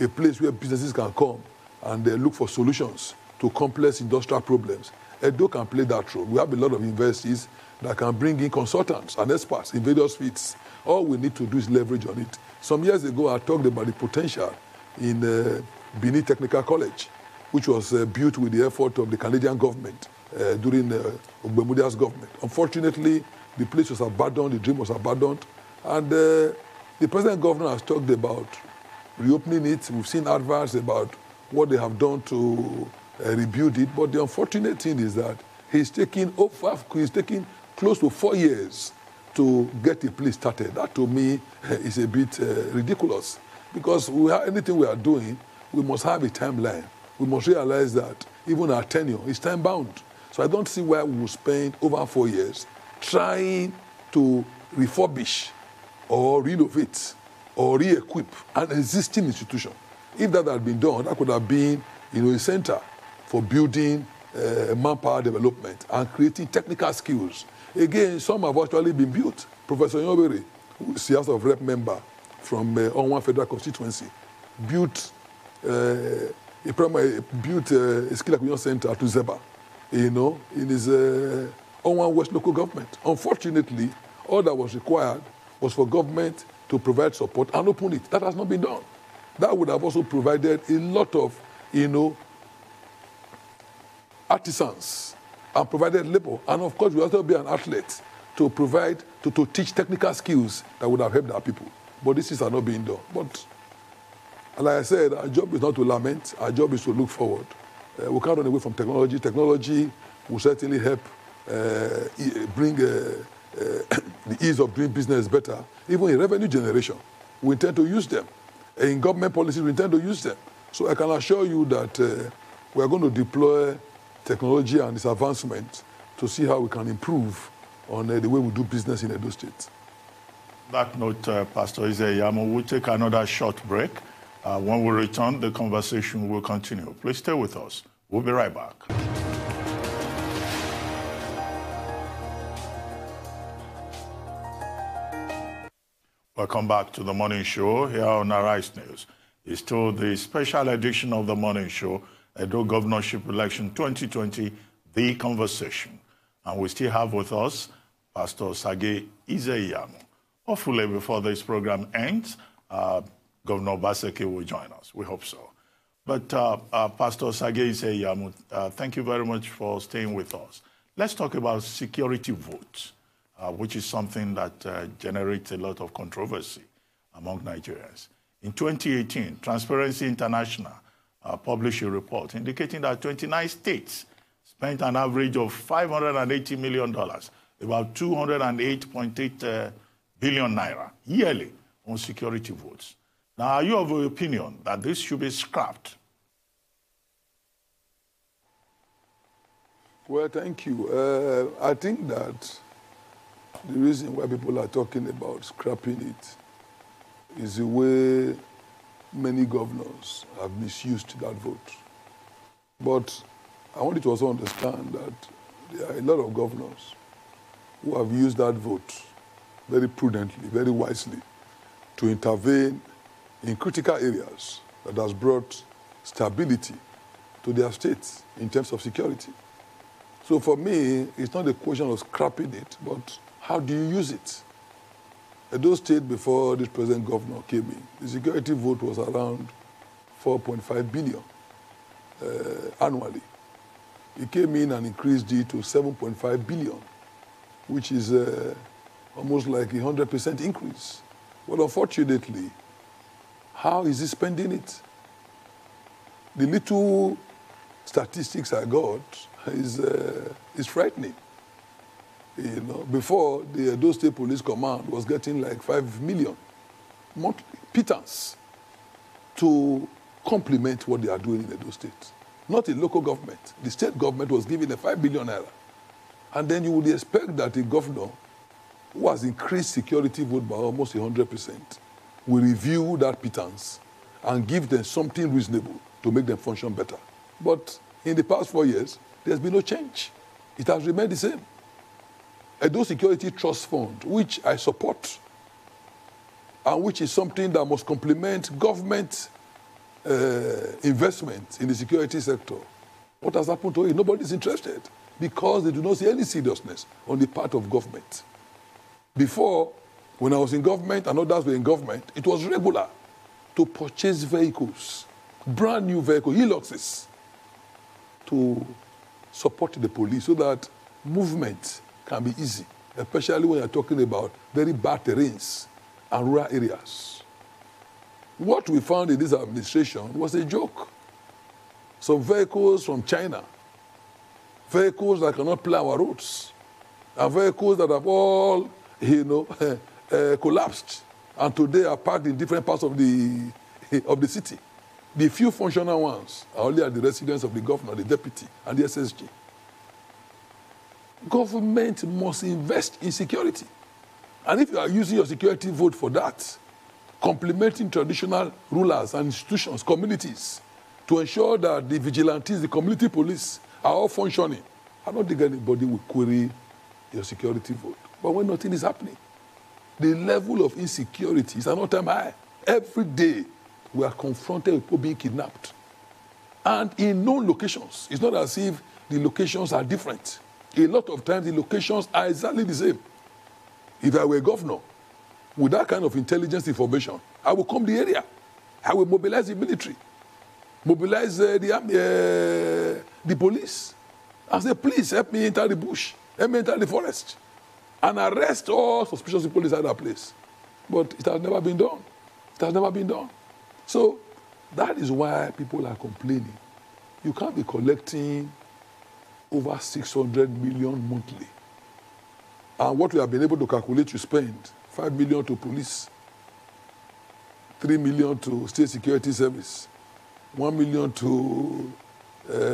a place where businesses can come and look for solutions to complex industrial problems, Edo can play that role. We have a lot of universities that can bring in consultants and experts in various fields. All we need to do is leverage on it. Some years ago, I talked about the potential in Benin Technical College, which was built with the effort of the Canadian government during Ogbemudia's government. Unfortunately, the place was abandoned, the dream was abandoned, and the present governor has talked about reopening it. We've seen adverts about what they have done to rebuild it, but the unfortunate thing is that he's taking close to 4 years to get the place started. That to me is a bit ridiculous, because anything we are doing, we must have a timeline. We must realize that even our tenure is time-bound. So I don't see why we will spend over 4 years trying to refurbish or renovate or re-equip an existing institution. If that had been done, that could have been, you know, a center for building manpower development and creating technical skills. Again, some have actually been built. Professor Nyobere, who is the House of Rep member from Onwan Federal Constituency, built a skill acquisition center to Zeba, you know, in his Onwan West local government. Unfortunately, all that was required was for government to provide support and open it. That has not been done. That would have also provided a lot of, you know, artisans and provided labor. And of course, we also be an outlet to provide, to teach technical skills that would have helped our people. But this is not being done. But like I said, our job is not to lament. Our job is to look forward. We can't run away from technology. Technology will certainly help bring the ease of doing business better. Even in revenue generation, we intend to use them. In government policies, we intend to use them. So I can assure you that we are going to deploy technology and its advancement to see how we can improve on the way we do business in Edo State. That note, Pastor Ize-Iyamu, we'll take another short break. When we return, the conversation will continue. Please stay with us. We'll be right back. Welcome back to the Morning Show here on Arise News. It's still the special edition of the Morning Show, Edo Governorship Election 2020, The Conversation. And we still have with us Pastor Sage Ize-Iyamu. Hopefully, before this program ends, Governor Obaseki will join us. We hope so. But Pastor Sage Ize-Iyamu, thank you very much for staying with us. Let's talk about security votes, which is something that generates a lot of controversy among Nigerians. In 2018, Transparency International published a report indicating that 29 states spent an average of $580 million, about 208.8 billion naira yearly on security votes. Now, are you of the opinion that this should be scrapped? Well, thank you. I think that the reason why people are talking about scrapping it is the way many governors have misused that vote. But I want you to also understand that there are a lot of governors who have used that vote very prudently, very wisely, to intervene in critical areas that has brought stability to their states in terms of security. So for me, it's not a question of scrapping it, but how do you use it? Edo State, before this present governor came in, the security vote was around 4.5 billion annually. He came in and increased it to 7.5 billion, which is almost like a 100% increase. But unfortunately, how is he spending it? The little statistics I got is frightening. You know, before, the Edo State Police Command was getting like 5 million monthly pittance to complement what they are doing in Edo State. Not the local government. The state government was giving a 5 billion naira. And then you would expect that a governor who has increased security vote by almost 100% will review that pittance and give them something reasonable to make them function better. But in the past 4 years, there's been no change. It has remained the same. Edo Security Trust Fund, which I support, and which is something that must complement government investment in the security sector. What has happened to it? Nobody's interested because they do not see any seriousness on the part of government. Before, when I was in government and others were in government, it was regular to purchase vehicles, brand new vehicles, Hiluxes, to support the police so that movement can be easy, especially when you're talking about very bad terrains and rural areas. What we found in this administration was a joke. Some vehicles from China, vehicles that cannot plow our roads, and vehicles that have all, collapsed, and today are parked in different parts of the city. The few functional ones are only at the residence of the governor, the deputy, and the SSG. Government must invest in security. And if you are using your security vote for that, complementing traditional rulers and institutions, communities, to ensure that the vigilantes, the community police, are all functioning, I don't think anybody will query your security vote. But when nothing is happening, the level of insecurity is an all-time high. Every day, we are confronted with people being kidnapped. And in known locations, it's not as if the locations are different. A lot of times, the locations are exactly the same. If I were a governor, with that kind of intelligence information, I will come the area. I will mobilize the military, mobilize the police, and say, please help me enter the bush, help me enter the forest, and arrest all suspicious people inside that place. But it has never been done. It has never been done. So that is why people are complaining. You can't be collecting over 600 million monthly. And what we have been able to calculate, you spend 5 million to police, 3 million to state security service, 1 million to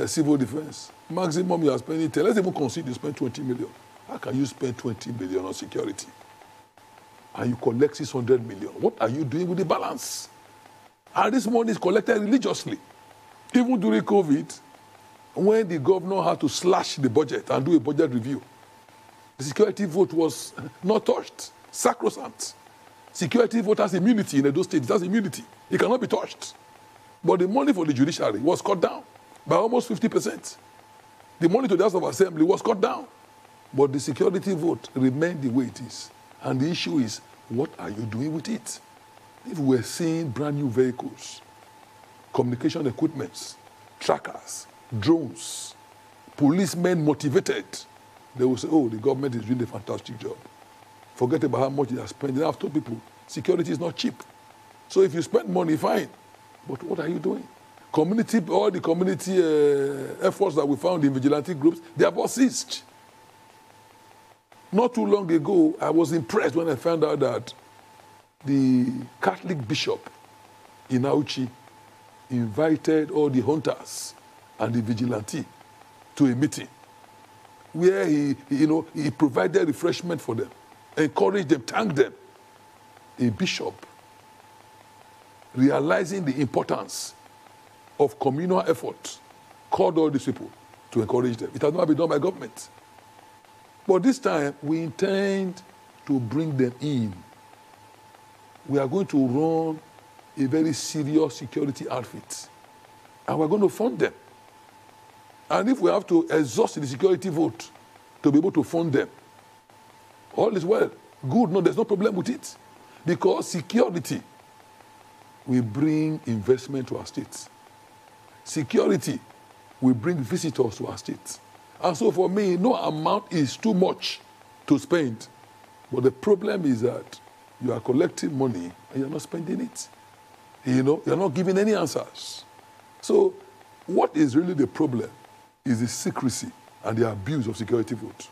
civil defense. Maximum you are spending 10. Let's even consider you spend 20 million. How can you spend 20 million on security? And you collect 600 million. What are you doing with the balance? And this money is collected religiously. Even during COVID, when the governor had to slash the budget and do a budget review, the security vote was not touched. Sacrosanct. Security vote has immunity in Edo State. It has immunity. It cannot be touched. But the money for the judiciary was cut down by almost 50%. The money to the House of Assembly was cut down. But the security vote remained the way it is. And the issue is, what are you doing with it? If we're seeing brand new vehicles, communication equipments, trackers, drones, policemen motivated, they will say, oh, the government is doing a fantastic job. Forget about how much they are spending. I've told people, security is not cheap. So if you spend money, fine. But what are you doing? All the community efforts that we found in vigilante groups, they have all ceased. Not too long ago, I was impressed when I found out that the Catholic bishop in Auchi invited all the hunters and the vigilante to a meeting where he provided refreshment for them. encourage them, thank them. A bishop realizing the importance of communal effort called all these people to encourage them. It has not been done by government. But this time, we intend to bring them in. We are going to run a very serious security outfit. And we're going to fund them. And if we have to exhaust the security vote to be able to fund them, all is well. Good, no, there's no problem with it. Because security will bring investment to our states. Security will bring visitors to our states. And so for me, no amount is too much to spend. But the problem is that you are collecting money and you're not spending it. You know, you're not giving any answers. So what is really the problem is the secrecy and the abuse of security vote.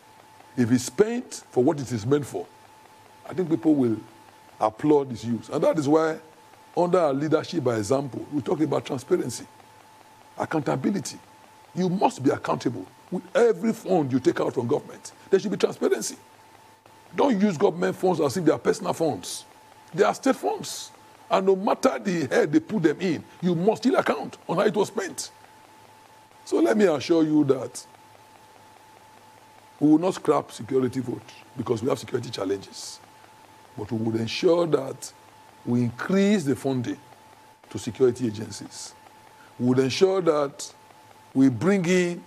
If it's spent for what it is meant for, I think people will applaud its use. And that is why, under our leadership by example, we talk about transparency, accountability. You must be accountable with every fund you take out from government. There should be transparency. Don't use government funds as if they are personal funds. They are state funds. And no matter the head they put them in, you must still account on how it was spent. So let me assure you that we will not scrap security vote because we have security challenges. But we would ensure that we increase the funding to security agencies. We would ensure that we bring in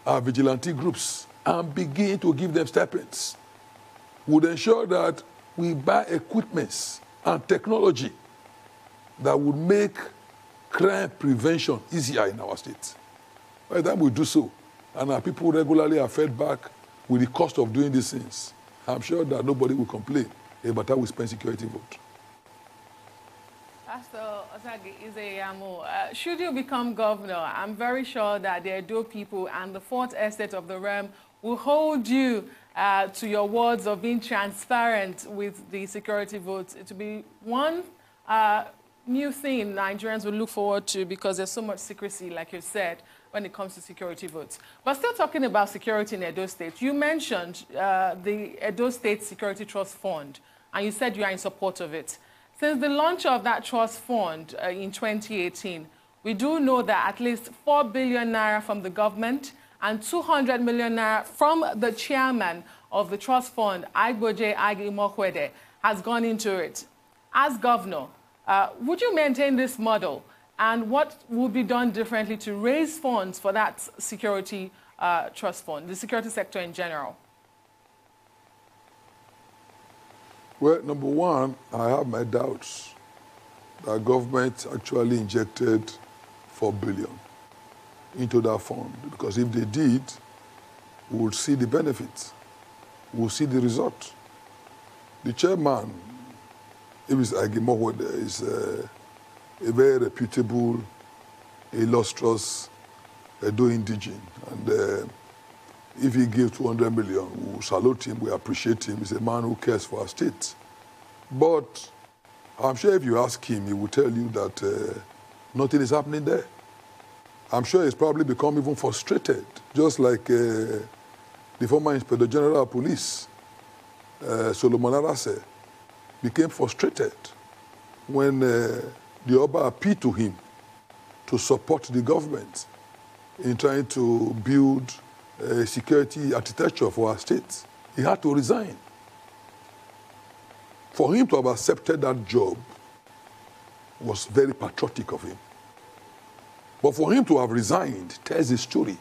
our vigilante groups and begin to give them stipends. We would ensure that we buy equipments and technology that would make crime prevention easier in our state. By the time we do so, and our people regularly are fed back with the cost of doing these things, I'm sure that nobody will complain about how we spend security vote. Pastor Obaseki Ize-Iyamu, should you become governor, I'm very sure that the Edo people and the fourth estate of the realm will hold you to your words of being transparent with the security votes. It will be one new thing Nigerians will look forward to because there's so much secrecy, like you said, when it comes to security votes. But still talking about security in Edo State, you mentioned the Edo State Security Trust Fund, and you said you are in support of it. Since the launch of that trust fund in 2018, we do know that at least 4 billion naira from the government and 200 million naira from the chairman of the trust fund, Ize-Iyamu, has gone into it. As governor, would you maintain this model? And what would be done differently to raise funds for that security trust fund, the security sector in general? Well, number one, I have my doubts that government actually injected 4 billion into that fund. Because if they did, we would see the benefits. We will see the result. The chairman, Ize-Iyamu, is a very reputable, illustrious Edo indigene. And if he gave 200 million, we will salute him, we appreciate him. He's a man who cares for our state. But I'm sure if you ask him, he will tell you that nothing is happening there. I'm sure he's probably become even frustrated, just like the former Inspector General of Police, Solomon Arase, became frustrated when the Oba appealed to him to support the government in trying to build a security architecture for our state. He had to resign. For him to have accepted that job was very patriotic of him. But for him to have resigned tells a story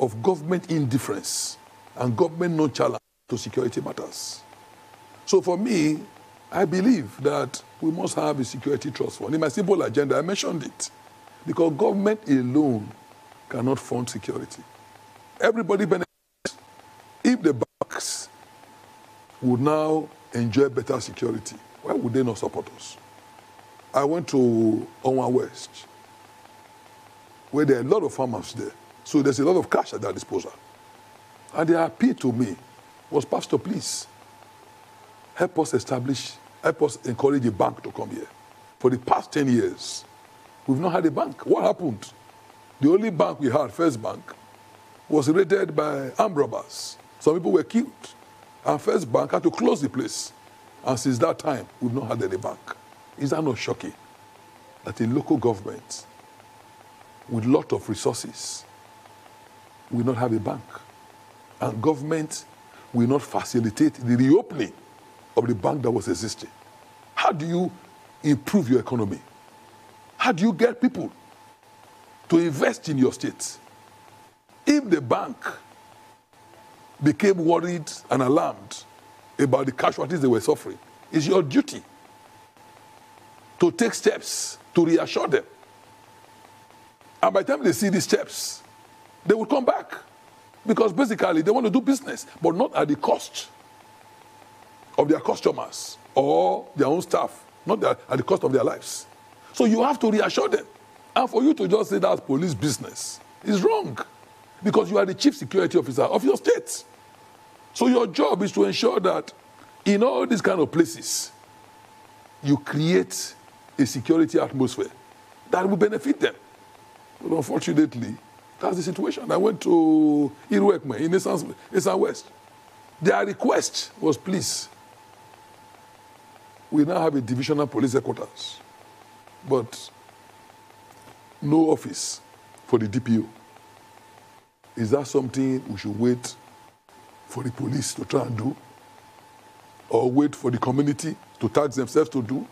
of government indifference and government nonchalance to security matters. So for me, I believe that we must have a security trust fund. In my simple agenda, I mentioned it. Because government alone cannot fund security. Everybody benefits if the banks would now enjoy better security. Why would they not support us? I went to Onwa West, where there are a lot of farmers there. So there's a lot of cash at their disposal. And their appeal to me was, Pastor, please, help us encourage a bank to come here. For the past 10 years, we've not had a bank. What happened? The only bank we had, First Bank, was raided by armed robbers. Some people were killed. And First Bank had to close the place. And since that time, we've not had any bank. Is that not shocking? That a local government with a lot of resources will not have a bank. And government will not facilitate the reopening of the bank that was existing. How do you improve your economy? How do you get people to invest in your state? If the bank became worried and alarmed about the casualties they were suffering, it's your duty to take steps to reassure them. And by the time they see these steps, they will come back. Because basically they want to do business, but not at the cost of their customers or their own staff, not at the cost of their lives. So you have to reassure them. And for you to just say that's police business is wrong. Because you are the chief security officer of your state. So your job is to ensure that in all these kind of places, you create a security atmosphere that will benefit them. But unfortunately, that's the situation. I went to Iruekme in Esan West. Their request was, please, we now have a divisional police headquarters, but no office for the DPO. Is that something we should wait for the police to try and do? Or wait for the community to tax themselves to do?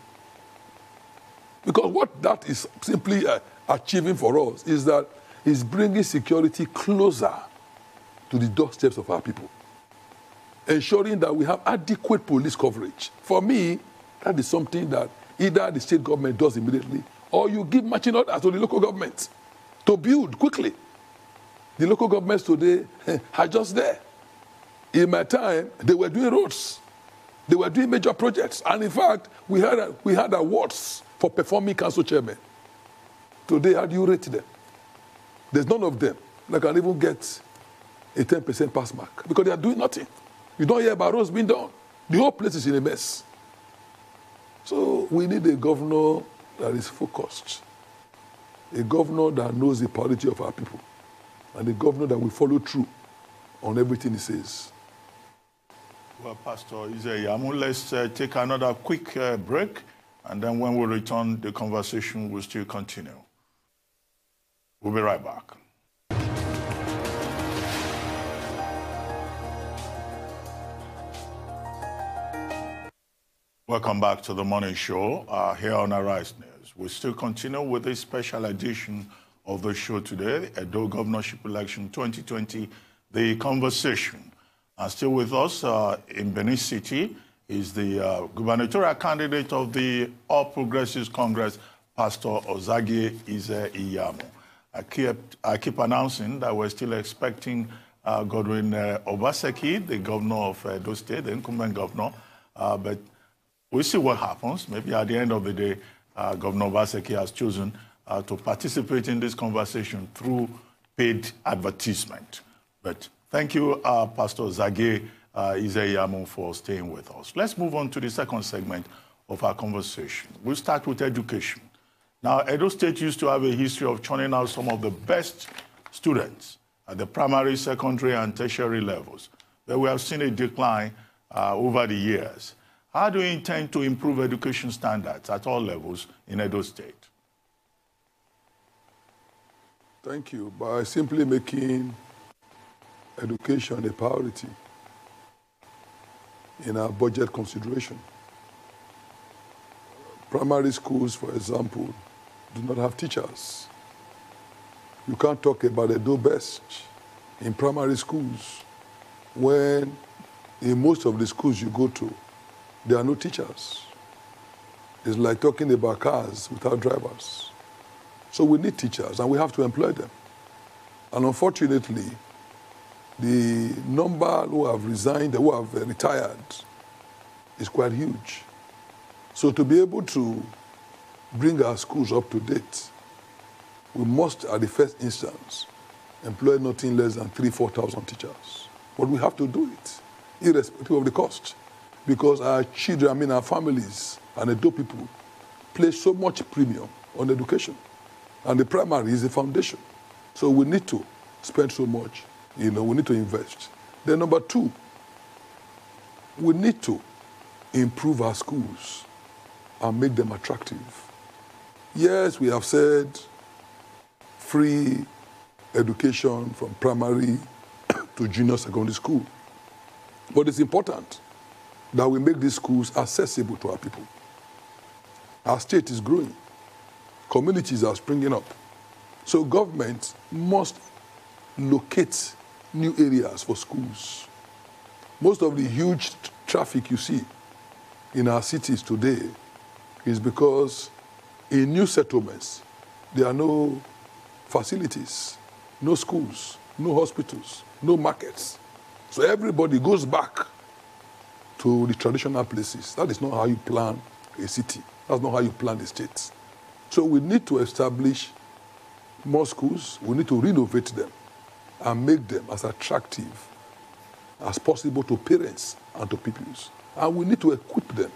Because what that is simply achieving for us is that it's bringing security closer to the doorsteps of our people, ensuring that we have adequate police coverage. For me, that is something that either the state government does immediately or you give marching orders to the local government to build quickly. The local governments today are just there. In my time, they were doing roads. They were doing major projects. And in fact, we had awards for performing council chairmen. Today, how do you rate them? There's none of them that can even get a 10% pass mark because they are doing nothing. You don't hear about roads being done. The whole place is in a mess. So we need a governor that is focused, a governor that knows the priority of our people, and a governor that will follow through on everything he says. Well, Pastor Ize-Iyamu, let's take another quick break, and then when we return, the conversation will still continue. We'll be right back. Welcome back to the morning show here on Arise News. We still continue with this special edition of the show today, Edo Governorship Election 2020, the conversation. And still with us in Benin City is the gubernatorial candidate of the All Progressives Congress, Pastor Osagie Ize-Iyamu. I keep announcing that we're still expecting Godwin Obaseki, the governor of Edo State, the incumbent governor, but we'll see what happens. Maybe at the end of the day, Governor Obaseki has chosen to participate in this conversation through paid advertisement. But thank you, Pastor Osagie Ize-Iyamu, for staying with us. Let's move on to the second segment of our conversation. We'll start with education. Now, Edo State used to have a history of churning out some of the best students at the primary, secondary, and tertiary levels, but we have seen a decline over the years. How do you intend to improve education standards at all levels in Edo State? Thank you. By simply making education a priority in our budget consideration. Primary schools, for example, do not have teachers. You can't talk about Edo Best in primary schools when in most of the schools you go to, there are no teachers. It's like talking about cars without drivers. So we need teachers, and we have to employ them. And unfortunately, the number who have resigned, who have retired, is quite huge. So to be able to bring our schools up to date, we must, at the first instance, employ nothing less than 3,000-4,000 teachers. But we have to do it, irrespective of the cost. Because our children, our families, and Edo people place so much premium on education. And the primary is the foundation. So we need to spend so much, we need to invest. Then number two, we need to improve our schools and make them attractive. Yes, we have said free education from primary to junior secondary school. But it's important that we make these schools accessible to our people. Our state is growing. Communities are springing up. So government must locate new areas for schools. Most of the huge traffic you see in our cities today is because in new settlements, there are no facilities, no schools, no hospitals, no markets. So everybody goes back to the traditional places. That is not how you plan a city. That's not how you plan the state. So we need to establish more schools. We need to renovate them and make them as attractive as possible to parents and to pupils. And we need to equip them.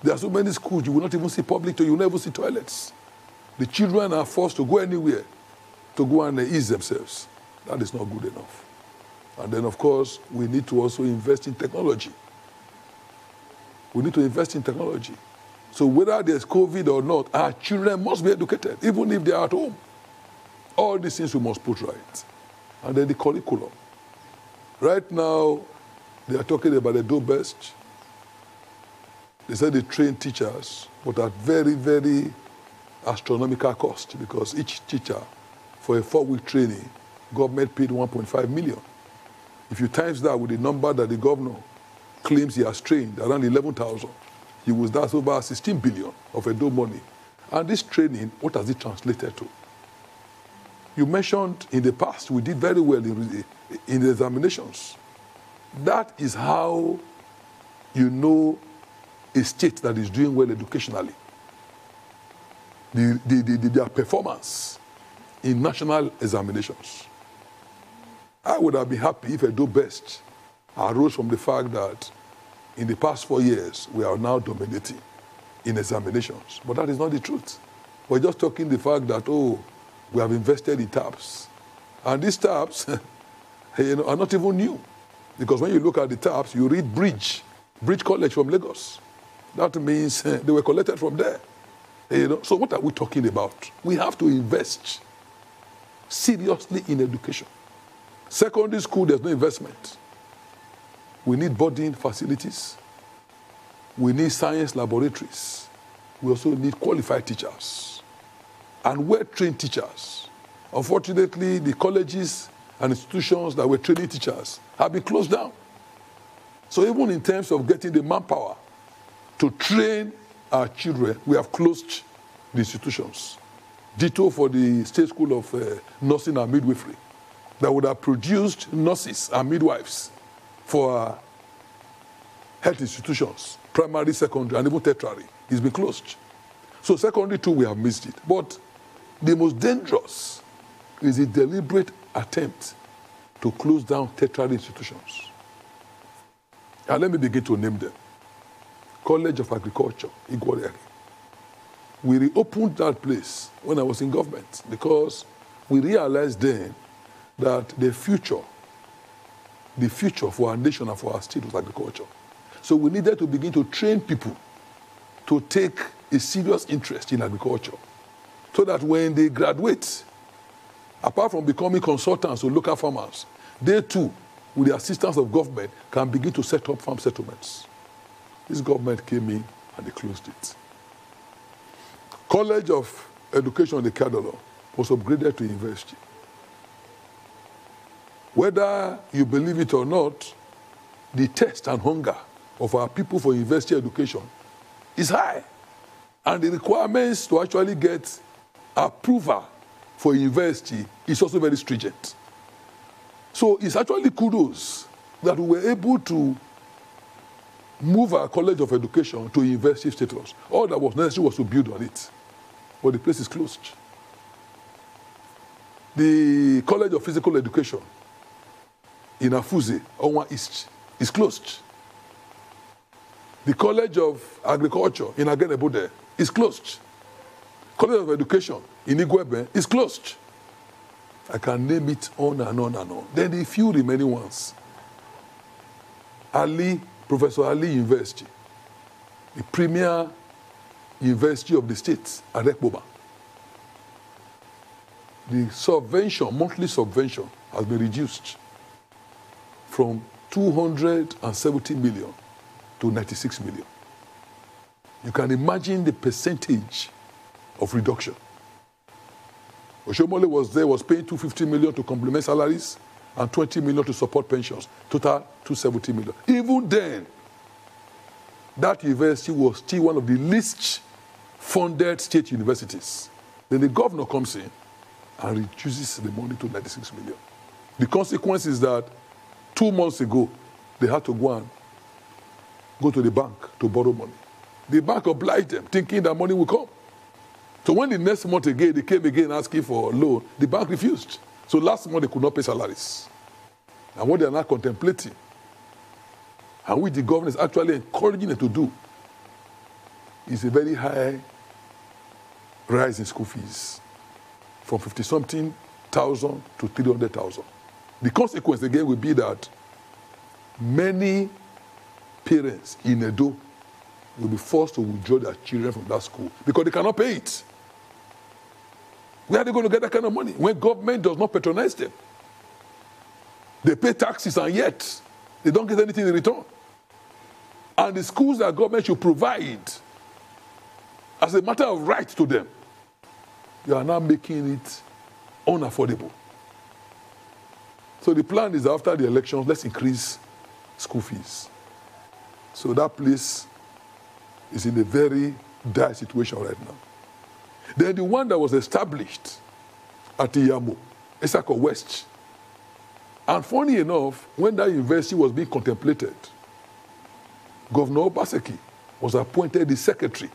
There are so many schools you will not even see public, you will never see toilets. The children are forced to go anywhere to go and ease themselves. That is not good enough. And then, of course, we need to also invest in technology. We need to invest in technology. So whether there's COVID or not, our children must be educated, even if they are at home. All these things we must put right. And then the curriculum. Right now, they are talking about the do best. They said they train teachers, but at very, very astronomical cost, because each teacher, for a 4-week training, government paid 1.5 million. If you times that with the number that the governor claims he has trained, around 11,000, he was that's over 16 billion of Edo money. And this training, what has it translated to? You mentioned in the past we did very well in the examinations. That is how you know a state that is doing well educationally. Their performance in national examinations. I would have been happy if Edo Best arose from the fact that in the past 4 years, we are now dominating in examinations. But that is not the truth. We're just talking the fact that, oh, we have invested in TAPs. And these TAPs are not even new. Because when you look at the TAPs, you read Bridge College from Lagos. That means they were collected from there. So what are we talking about? We have to invest seriously in education. Secondary school, there's no investment. We need boarding facilities. We need science laboratories. We also need qualified teachers and well-trained teachers. Unfortunately, the colleges and institutions that were training teachers have been closed down. So even in terms of getting the manpower to train our children, we have closed the institutions. Ditto for the State School of Nursing and Midwifery that would have produced nurses and midwives for health institutions, primary, secondary, and even tertiary. It's been closed. So secondary too, we have missed it. But the most dangerous is a deliberate attempt to close down tertiary institutions. And let me begin to name them. College of Agriculture, Igworiari. We reopened that place when I was in government because we realized then that the future for our nation and for our state was agriculture. So we needed to begin to train people to take a serious interest in agriculture so that when they graduate, apart from becoming consultants or local farmers, they too, with the assistance of government, can begin to set up farm settlements. This government came in and they closed it. College of Education in the Kadolo was upgraded to university. Whether you believe it or not, the thirst and hunger of our people for university education is high. And the requirements to actually get approval for university is also very stringent. So it's actually kudos that we were able to move our College of Education to university status. All that was necessary was to build on it. But the place is closed. The College of Physical Education in Afuze, Onwa East, is closed. The College of Agriculture in Agenebode is closed. College of Education in Igwebe is closed. I can name it on and on and on. Then the few remaining ones. Ali Professor Ali University, the premier university of the state at Ekboba. The subvention, monthly subvention, has been reduced from 270 million to 96 million. You can imagine the percentage of reduction. Oshomole was paying 250 million to complement salaries and 20 million to support pensions. Total 270 million. Even then, that university was still one of the least funded state universities. Then the governor comes in and reduces the money to 96 million. The consequence is that 2 months ago, they had to go to the bank to borrow money. The bank obliged them, thinking that money will come. So when the next month again, they came again asking for a loan, the bank refused. So last month, they could not pay salaries. And what they are now contemplating, and which the government is actually encouraging them to do, is a very high rise in school fees, from 50-something thousand to 300,000. The consequence again will be that many parents in Edo will be forced to withdraw their children from that school because they cannot pay it. Where are they going to get that kind of money when government does not patronize them? They pay taxes and yet they don't get anything in return. And the schools that government should provide as a matter of right to them, you are now making it unaffordable. So the plan is after the elections, let's increase school fees. So that place is in a very dire situation right now. Then the one that was established at Ize-Iyamu, Esako West. And funny enough, when that university was being contemplated, Governor Obaseki was appointed the secretary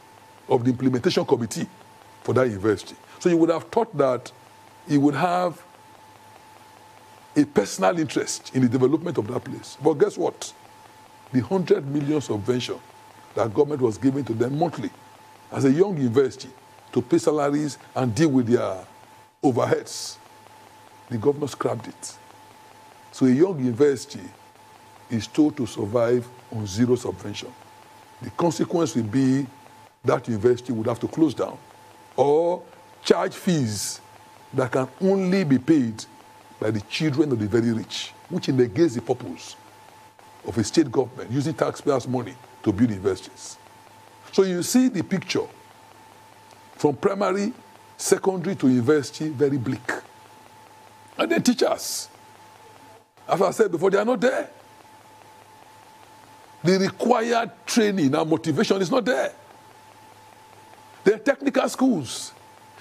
of the implementation committee for that university. So you would have thought that he would have a personal interest in the development of that place. But guess what? The 100 million subvention that government was giving to them monthly as a young university to pay salaries and deal with their overheads, the government scrapped it. So a young university is told to survive on zero subvention. The consequence will be that university would have to close down or charge fees that can only be paid by the children of the very rich, which negates the purpose of a state government using taxpayers' money to build universities. So you see the picture from primary, secondary to university, very bleak. And then teachers, as I said before, they are not there. The required training and motivation is not there. The technical schools,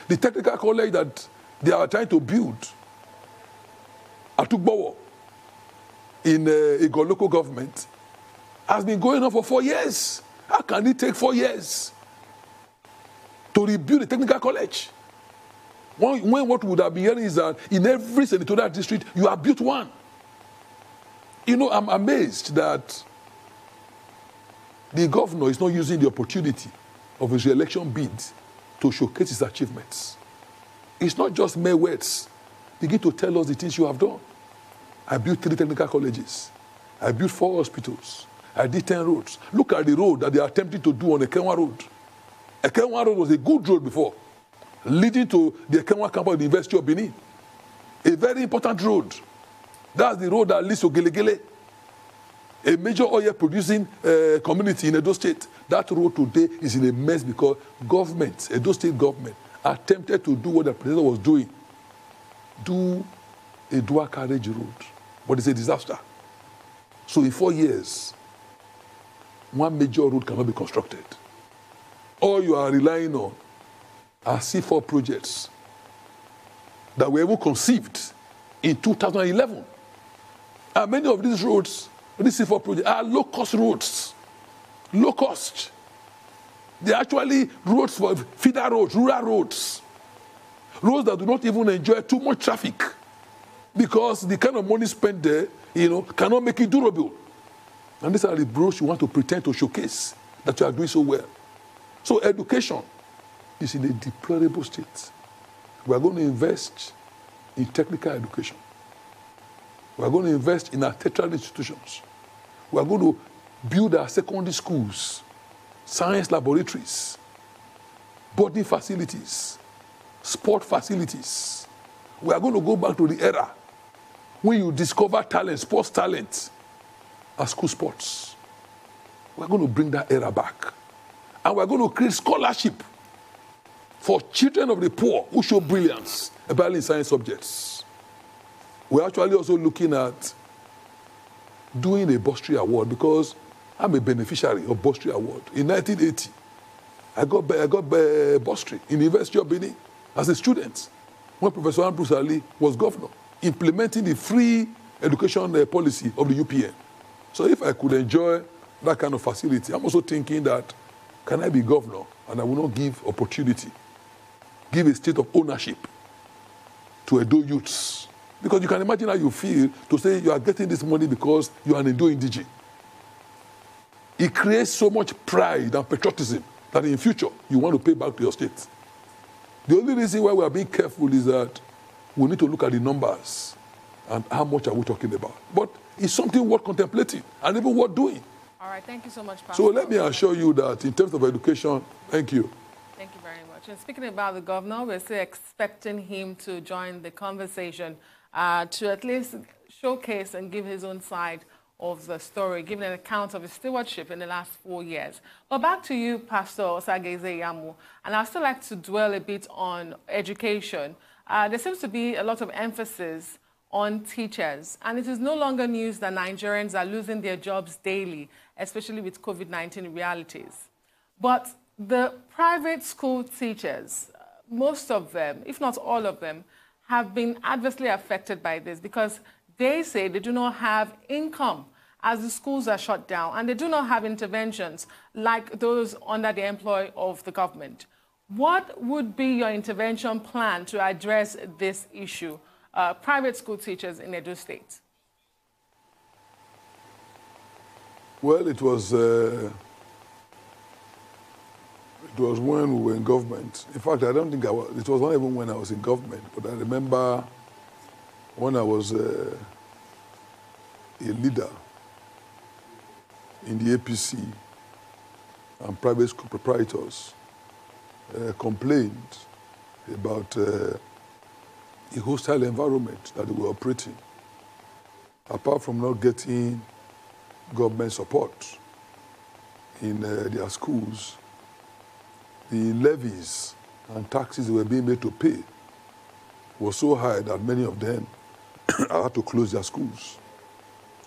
the technical college that they are trying to build at Tukbowo in Igor local government has been going on for 4 years. How can it take 4 years to rebuild a technical college? When what would have been hearing is that in every senatorial district, you have built one. You know, I'm amazed that the governor is not using the opportunity of his re-election bid to showcase his achievements. It's not just mere words. Begin to tell us the things you have done. I built 3 technical colleges. I built 4 hospitals. I did 10 roads. Look at the road that they are attempting to do on Ekenwa Road. Ekenwa Road was a good road before, leading to the Ekenwa campus of the University of Benin. A very important road. That's the road that leads to Gelegele, a major oil producing community in Edo State. That road today is in a mess because government, Edo State government, attempted to do what the president was doing. Do a dual carriage road. But it's a disaster. So in 4 years, one major road cannot be constructed. All you are relying on are C4 projects that were even conceived in 2011. And many of these roads, these C4 projects, are low-cost roads. Low cost. They're actually roads for feeder roads, rural roads. Roads that do not even enjoy too much traffic because the kind of money spent there, cannot make it durable. And these are the roads you want to pretend to showcase that you are doing so well. So education is in a deplorable state. We are going to invest in technical education. We are going to invest in our tertiary institutions. We are going to build our secondary schools, science laboratories, body facilities, sport facilities. We are going to go back to the era when you discover talent, sports talent, at school sports. We're going to bring that era back. And we're going to create scholarship for children of the poor who show brilliance, especially in science subjects. We're actually also looking at doing a bursary award because I'm a beneficiary of bursary award. In 1980, I got bursary in the University of Benin as a student when Professor Ambrose Ali was governor, implementing the free education policy of the UPN. So if I could enjoy that kind of facility, I'm also thinking that, can I be governor and I will not give opportunity, give a state of ownership to Edo youths? Because you can imagine how you feel to say you are getting this money because you are an Edo indigene. It creates so much pride and patriotism that in future you want to pay back to your state. The only reason why we are being careful is that we need to look at the numbers and how much are we talking about. But it's something worth contemplating and even worth doing. All right, thank you so much, Pastor. So let me assure you that in terms of education, thank you. Thank you very much. And speaking about the governor, we're still expecting him to join the conversation to at least showcase and give his own side of the story, giving an account of his stewardship in the last 4 years. But back to you, Pastor Ize-Iyamu, and I'd still like to dwell a bit on education. There seems to be a lot of emphasis on teachers, and it is no longer news that Nigerians are losing their jobs daily, especially with COVID-19 realities. But the private school teachers, most of them, if not all of them, have been adversely affected by this because they say they do not have income as the schools are shut down, and they do not have interventions like those under the employ of the government. What would be your intervention plan to address this issue? Private school teachers in Edo State. Well, it was when we were in government. In fact, I don't think it was not even when I was in government, but I remember when I was a leader in the APC and private school proprietors complained about a hostile environment that they were operating. Apart from not getting government support in their schools, the levies and taxes they were being made to pay were so high that many of them had to close their schools.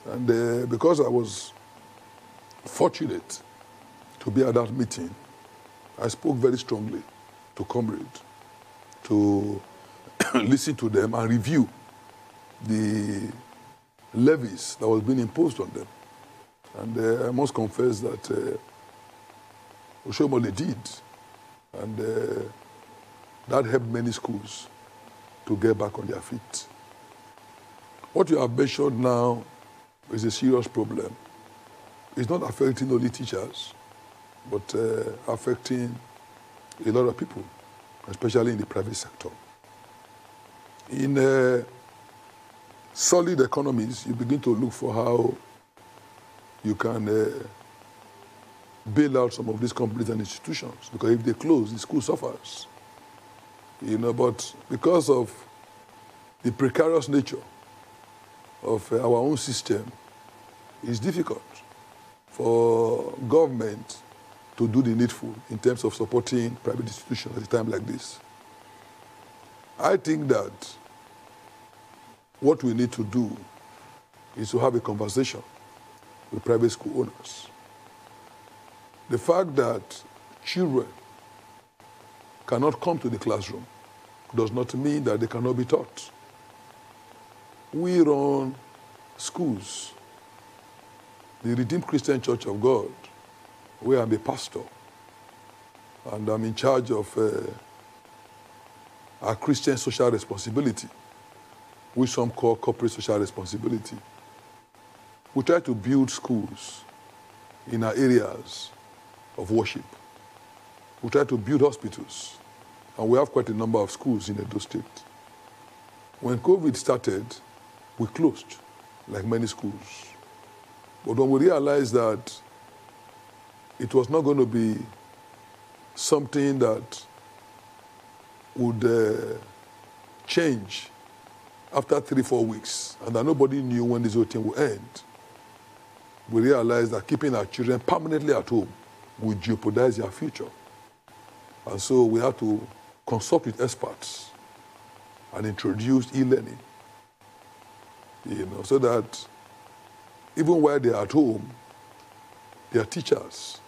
And because I was fortunate to be at that meeting, I spoke very strongly to comrades to listen to them and review the levies that was being imposed on them. And I must confess that Oshomole did. And that helped many schools to get back on their feet. What you have mentioned now is a serious problem. It's not affecting only teachers, but affecting a lot of people, especially in the private sector. In solid economies, you begin to look for how you can bail out some of these companies and institutions, because if they close, the school suffers. You know, but because of the precarious nature of our own system, it's difficult for government to do the needful in terms of supporting private institutions at a time like this. I think that what we need to do is to have a conversation with private school owners. The fact that children cannot come to the classroom does not mean that they cannot be taught. We run schools. The Redeemed Christian Church of God, where I'm a pastor, and I'm in charge of our Christian social responsibility, which some call corporate social responsibility. We try to build schools in our areas of worship. We try to build hospitals, and we have quite a number of schools in Edo State. When COVID started, we closed, like many schools. But when we realized that it was not going to be something that would change after 3-4 weeks, and that nobody knew when this whole thing would end, we realized that keeping our children permanently at home would jeopardize their future. And so we had to consult with experts and introduce e-learning, so that even while they're at home, their teachers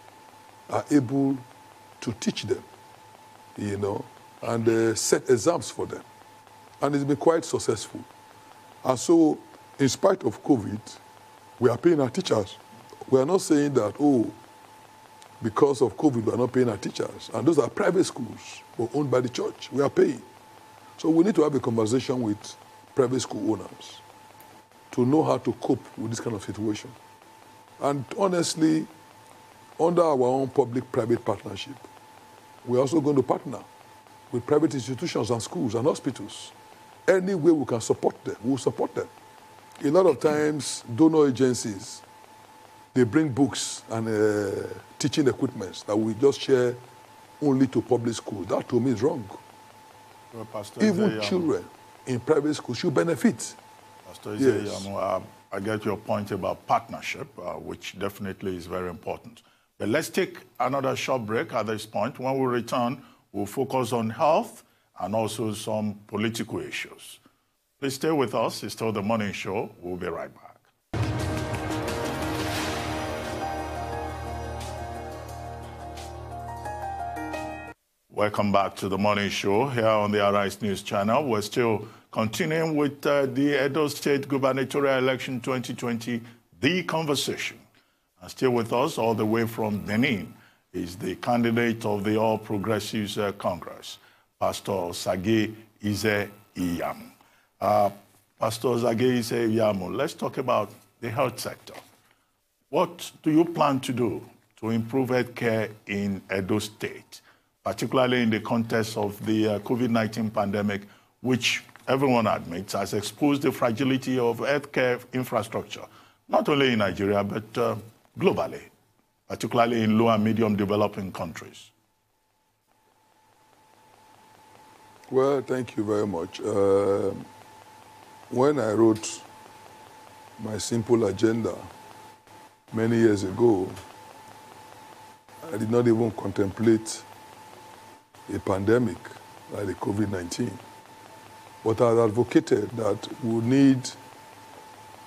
are able to teach them, and set exams for them. And it's been quite successful. And so, in spite of COVID, we are paying our teachers. We are not saying that, because of COVID, we are not paying our teachers. And those are private schools, but owned by the church. We are paying. So we need to have a conversation with private school owners to know how to cope with this kind of situation. And honestly, under our own public-private partnership, we're also going to partner with private institutions and schools and hospitals. Any way we can support them, we'll support them. A lot of times, donor agencies, they bring books and teaching equipment that we just share only to public schools. That to me is wrong. Well, Pastor Even Ize-Iyamu, children in private schools should benefit. Pastor Yes. Ize-Iyamu, I get your point about partnership, which definitely is very important. But let's take another short break at this point. When we return, we'll focus on health and also some political issues. Please stay with us. It's still The Morning Show. We'll be right back. Welcome back to The Morning Show here on the Arise News Channel. We're still continuing with the Edo State Gubernatorial Election 2020, The Conversation. And still with us all the way from Benin is the candidate of the All Progressives Congress, Pastor Sage Ize-Iyamu. Pastor Sage Ize-Iyamu, let's talk about the health sector. What do you plan to do to improve healthcare in Edo State, particularly in the context of the COVID-19 pandemic, which everyone admits has exposed the fragility of healthcare infrastructure, not only in Nigeria, but globally, particularly in low and medium developing countries? Well, thank you very much. When I wrote my simple agenda many years ago, I did not even contemplate a pandemic like the COVID-19. But I advocated that we need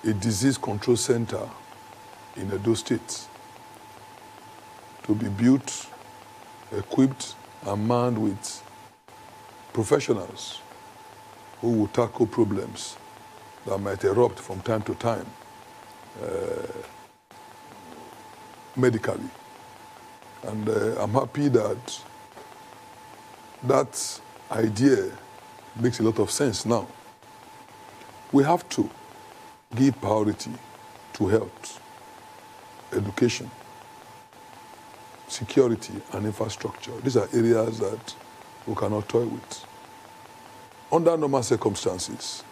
a disease control center in Edo State to be built, equipped, and manned with professionals who will tackle problems that might erupt from time to time medically. And I'm happy that that idea makes a lot of sense now. We have to give priority to health, education, security, and infrastructure. These are areas that we cannot toy with. Under normal circumstances,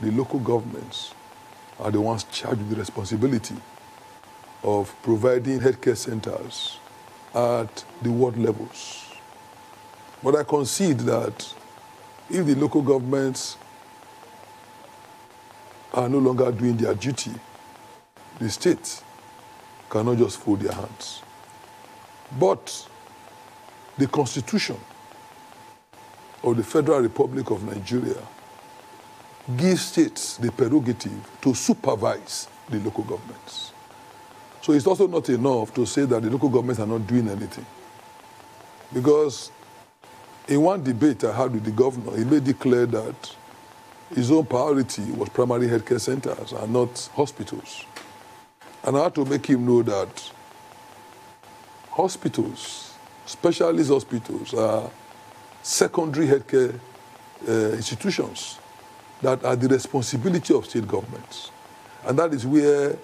the local governments are the ones charged with the responsibility of providing healthcare centers at the ward levels. But I concede that if the local governments are no longer doing their duty, the state cannot just fold their hands. But the Constitution of the Federal Republic of Nigeria gives states the prerogative to supervise the local governments. So it's also not enough to say that the local governments are not doing anything. Because in one debate I had with the governor, he made it clear that his own priority was primary healthcare centers and not hospitals. And I had to make him know that hospitals, specialist hospitals, are secondary healthcare institutions that are the responsibility of state governments. And that is where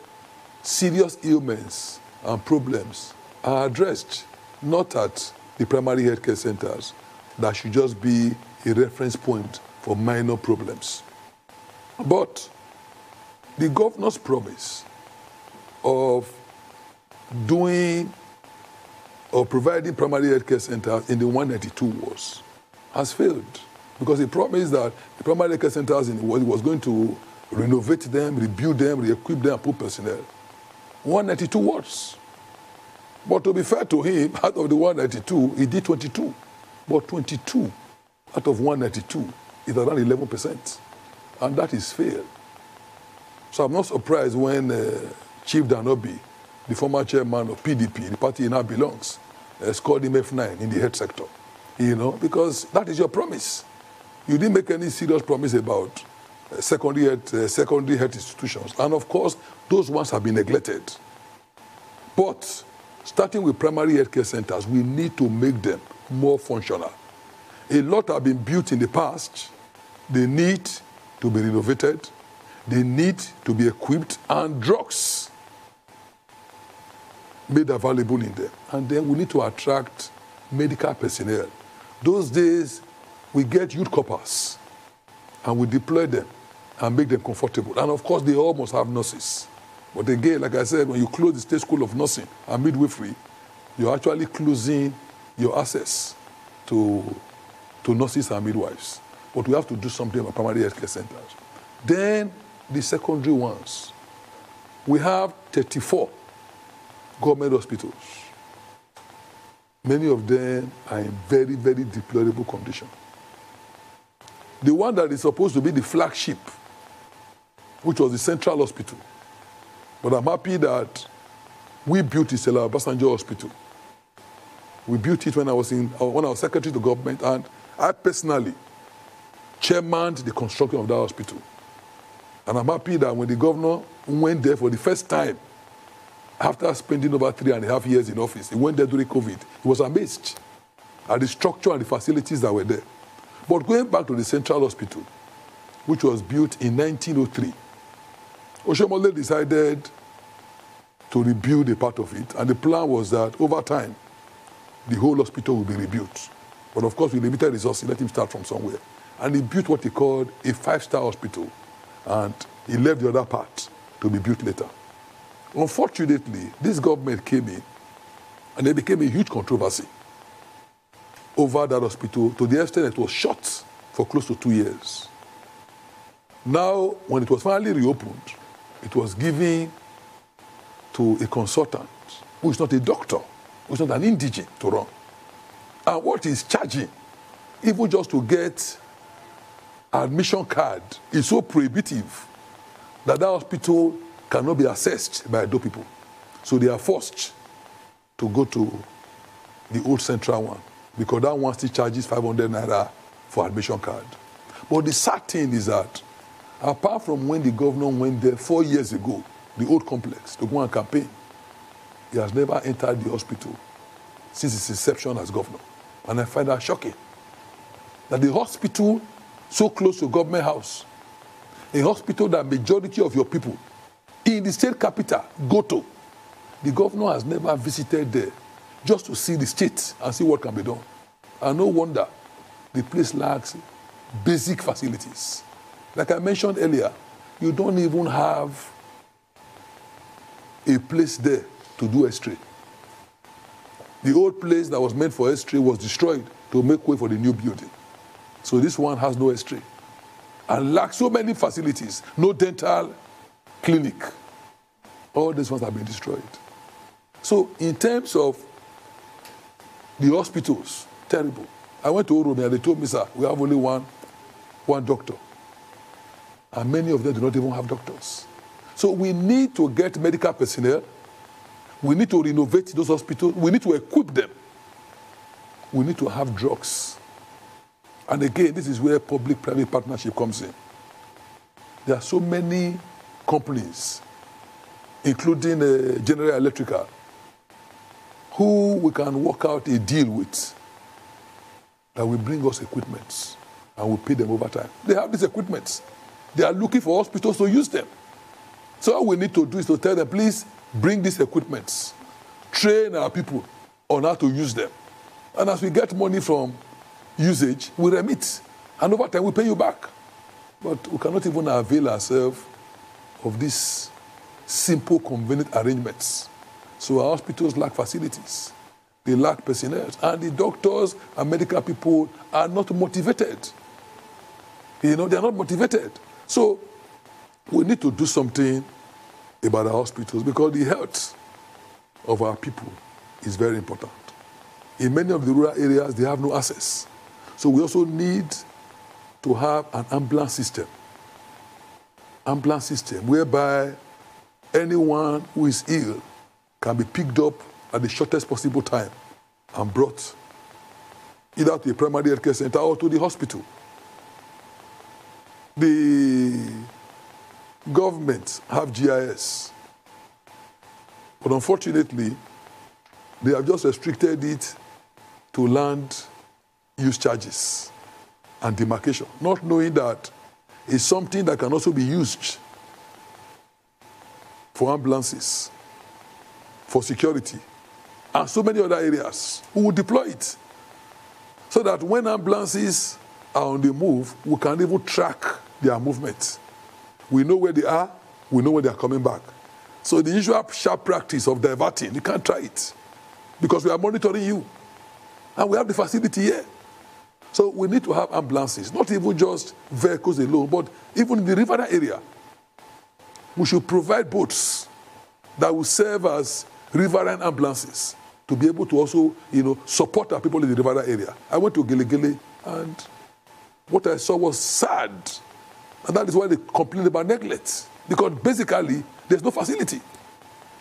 serious ailments and problems are addressed, not at the primary healthcare centers that should just be a reference point for minor problems. But the governor's promise of doing or providing primary health care centers in the 192 wards has failed. Because he promised that the primary health care centers was going to renovate them, rebuild them, re-equip them, and put personnel. 192 wards. But to be fair to him, out of the 192, he did 22. But 22 out of 192 is around 11%. And that is failed. So I'm not surprised when Chief Danobi, the former chairman of PDP, the party he now belongs, scored him F9 in the health sector. You know, because that is your promise. You didn't make any serious promise about secondary health institutions. And of course, those ones have been neglected. But starting with primary health care centers, we need to make them more functional. A lot have been built in the past. They need to be renovated. They need to be equipped, and drugs made available in them. And then we need to attract medical personnel. Those days, we get youth corpers, and we deploy them and make them comfortable. And of course, they all must have nurses. But again, like I said, when you close the State School of Nursing and midwifery, you're actually closing your access to nurses and midwives. But we have to do something about primary health care centers. Then, the secondary ones. We have 34 government hospitals. Many of them are in very, very deplorable condition. The one that is supposed to be the flagship, which was the Central Hospital. But I'm happy that we built the Stella Obasanjo Hospital. We built it when I was secretary to government, and I personally chairmaned the construction of that hospital. And I'm happy that when the governor went there for the first time, after spending over 3.5 years in office, he went there during COVID. He was amazed at the structure and the facilities that were there. But going back to the Central Hospital, which was built in 1903, Oshomole decided to rebuild a part of it, and the plan was that over time, the whole hospital will be rebuilt. But of course, with limited resources, let him start from somewhere. And he built what he called a 5-star hospital, and he left the other part to be built later. Unfortunately, this government came in, and it became a huge controversy over that hospital to the extent it was shut for close to 2 years. Now, when it was finally reopened, it was given to a consultant who is not a doctor, who is not an indigent to run. And what he's charging, even just to get admission card, is so prohibitive that that hospital cannot be accessed by those people. So they are forced to go to the old central one, because that one still charges 500 naira for admission card. But the sad thing is that, apart from when the governor went there 4 years ago, the old complex, to go and campaign, he has never entered the hospital since his inception as governor. And I find that shocking. That the hospital so close to government house, a hospital that majority of your people in the state capital go to, the governor has never visited there just to see the state and see what can be done. And no wonder the place lacks basic facilities. Like I mentioned earlier, you don't even have a place there to do X-ray. The old place that was meant for X-ray was destroyed to make way for the new building. So this one has no X-ray and lacks so many facilities. No dental clinic. All these ones have been destroyed. So in terms of the hospitals, terrible. I went to Oromia and they told me, sir, we have only one doctor. And many of them do not even have doctors. So we need to get medical personnel. We need to renovate those hospitals. We need to equip them. We need to have drugs. And again, this is where public-private partnership comes in. There are so many companies, including General Electrical, who we can work out a deal with that will bring us equipments and we'll pay them over time. They have these equipments. They are looking for hospitals to use them. So all we need to do is to tell them, please bring these equipments. Train our people on how to use them. And as we get money from usage, we remit. And over time, we pay you back. But we cannot even avail ourselves of this simple, convenient arrangements. So our hospitals lack facilities. They lack personnel. And the doctors and medical people are not motivated. You know, they're not motivated. So we need to do something about our hospitals because the health of our people is very important. In many of the rural areas, they have no access. So we also need to have an ambulance system whereby anyone who is ill can be picked up at the shortest possible time and brought either to a primary health care center or to the hospital. The government have GIS, but unfortunately, they have just restricted it to land use charges and demarcation, not knowing that it's something that can also be used for ambulances, for security, and so many other areas. We will deploy it so that when ambulances are on the move, we can even track their movement. We know where they are, we know when they are coming back. So the usual sharp practice of diverting, you can't try it because we are monitoring you and we have the facility here. So we need to have ambulances, not even just vehicles alone, but even in the river area. We should provide boats that will serve as riverine ambulances to be able to also, support our people in the river area. I went to Gele and what I saw was sad. And that is why they complain about neglect. Because basically, there's no facility.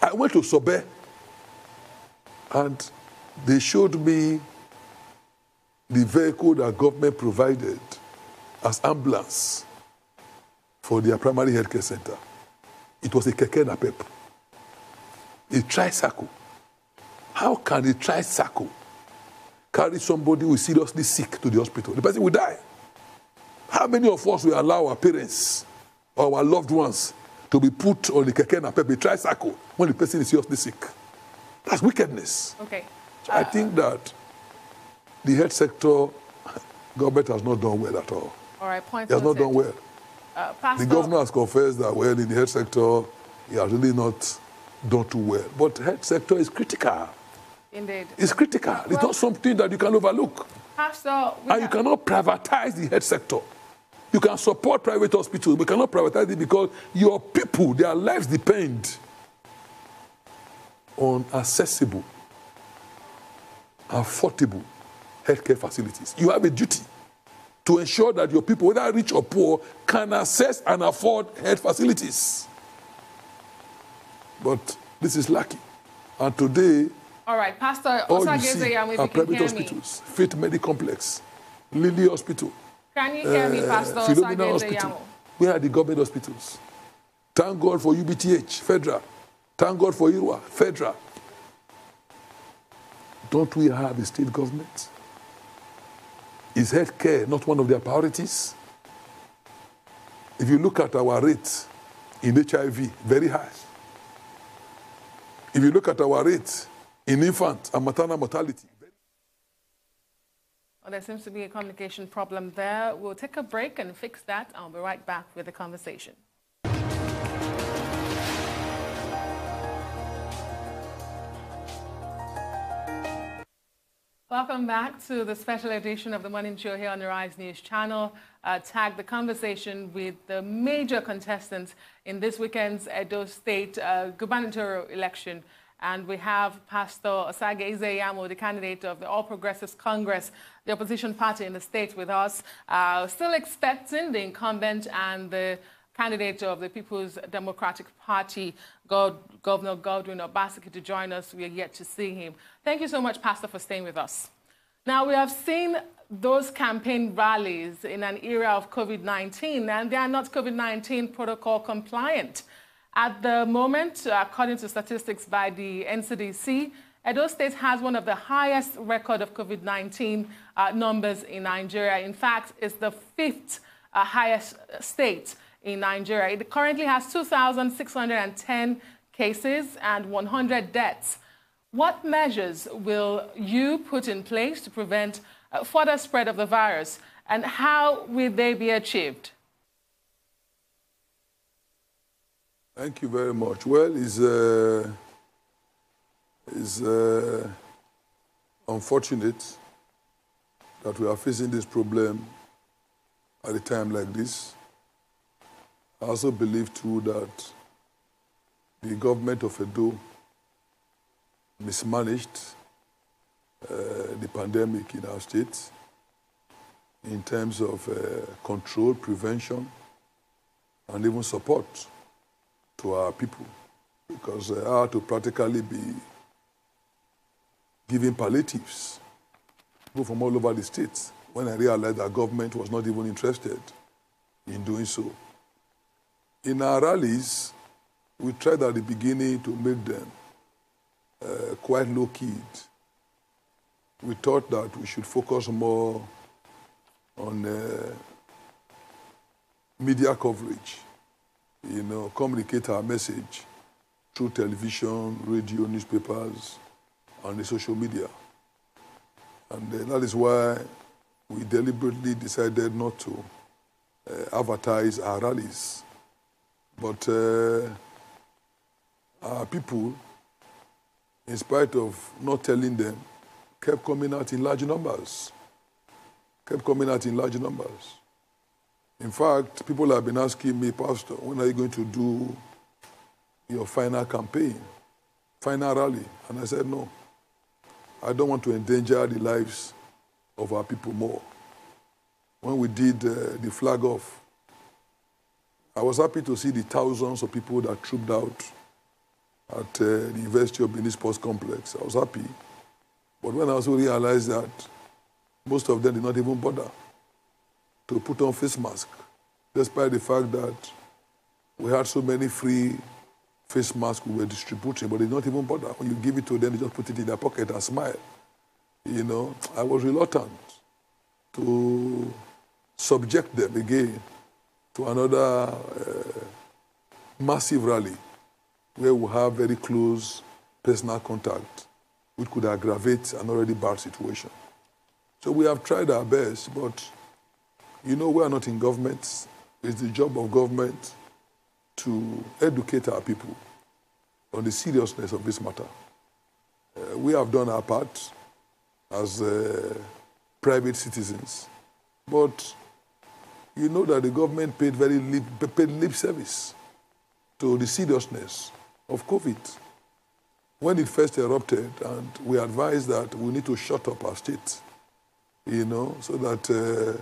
I went to Sobe and they showed me the vehicle that government provided as ambulance for their primary healthcare center. It was a keke napep, a tricycle. How can a tricycle carry somebody who is seriously sick to the hospital? The person will die. How many of us will allow our parents or our loved ones to be put on the keke napep, a tricycle, when the person is seriously sick? That's wickedness. Okay. So I think that the health sector, government has not done well at all. All right, point It has not noted. done well. Pastor, The governor has confessed that, well, in the health sector, he has really not done too well. But the health sector is critical. Indeed. It's critical. It's not something that you can overlook. Pastor, And you cannot privatize the health sector. You can support private hospitals, but you cannot privatize it because your people, their lives depend on accessible, affordable healthcare facilities. You have a duty to ensure that your people, whether rich or poor, can access and afford health facilities. But this is lacking. And today, all right, Pastor, all you Ize-Iyamu, if are you can private hear hospitals, Faith Medical Complex, Lily Hospital, Can you hear me, Pastor Philomena Hospital. Ize-Iyamu? Where are the government hospitals? Thank God for UBTH, Federal. Thank God for Irwa, Federal. Don't we have a state government? Is health care not one of their priorities? If you look at our rate in HIV, very high. If you look at our rate in infant and maternal mortality. Well, there seems to be a communication problem there. We'll take a break and fix that. I'll be right back with the conversation. Welcome back to the special edition of the Morning Show here on the Rise News channel. Tag the conversation with the major contestants in this weekend's Edo State gubernatorial election. And we have Pastor Ize-Iyamu, the candidate of the All Progressives Congress, the opposition party in the state, with us. Still expecting the incumbent and the candidate of the People's Democratic Party, Governor Godwin Obaseki, to join us. We are yet to see him. Thank you so much, Pastor, for staying with us. Now, we have seen those campaign rallies in an era of COVID-19, and they are not COVID-19 protocol compliant. At the moment, according to statistics by the NCDC, Edo State has one of the highest record of COVID-19 numbers in Nigeria. In fact, it's the fifth highest state in Nigeria. It currently has 2,610 cases and 100 deaths. What measures will you put in place to prevent further spread of the virus, and how will they be achieved? Thank you very much. Well, it's unfortunate that we are facing this problem at a time like this. I also believe, too, that the government of Edo mismanaged the pandemic in our state in terms of control, prevention, and even support to our people, because I had to practically be giving palliatives people from all over the states when I realized that government was not even interested in doing so. In our rallies, we tried at the beginning to make them quite low-key. We thought that we should focus more on media coverage, communicate our message through television, radio, newspapers, and the social media. And that is why we deliberately decided not to advertise our rallies. But our people, in spite of not telling them, kept coming out in large numbers. In fact, people have been asking me, Pastor, when are you going to do your final campaign, final rally? And I said, no. I don't want to endanger the lives of our people more. When we did the flag off, I was happy to see the thousands of people that trooped out at the University of Benin Sports Complex. I was happy. But when I also realized that most of them did not even bother to put on face mask, despite the fact that we had so many free face masks we were distributing, but they did not even bother. When you give it to them, they just put it in their pocket and smile. I was reluctant to subject them again to another massive rally where we have very close personal contact, which could aggravate an already bad situation. So we have tried our best, but we are not in government. It's the job of government to educate our people on the seriousness of this matter. We have done our part as private citizens, but you know that the government paid lip service to the seriousness of COVID. When it first erupted, and we advised that we need to shut up our state, so that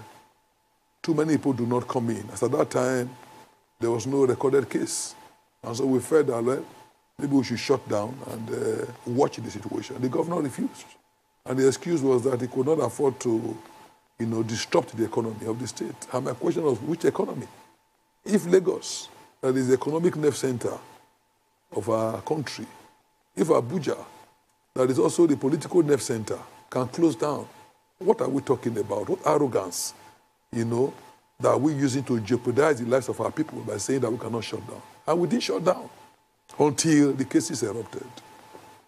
too many people do not come in. As at that time, there was no recorded case. And so we felt that, well, maybe we should shut down and watch the situation. The governor refused. And the excuse was that he could not afford to, disrupt the economy of the state. And my question was, which economy? If Lagos, that is the economic nerve center of our country, if Abuja, that is also the political nerve center, can close down, what are we talking about? What arrogance, that we're using to jeopardize the lives of our people by saying that we cannot shut down. And we didn't shut down until the cases erupted.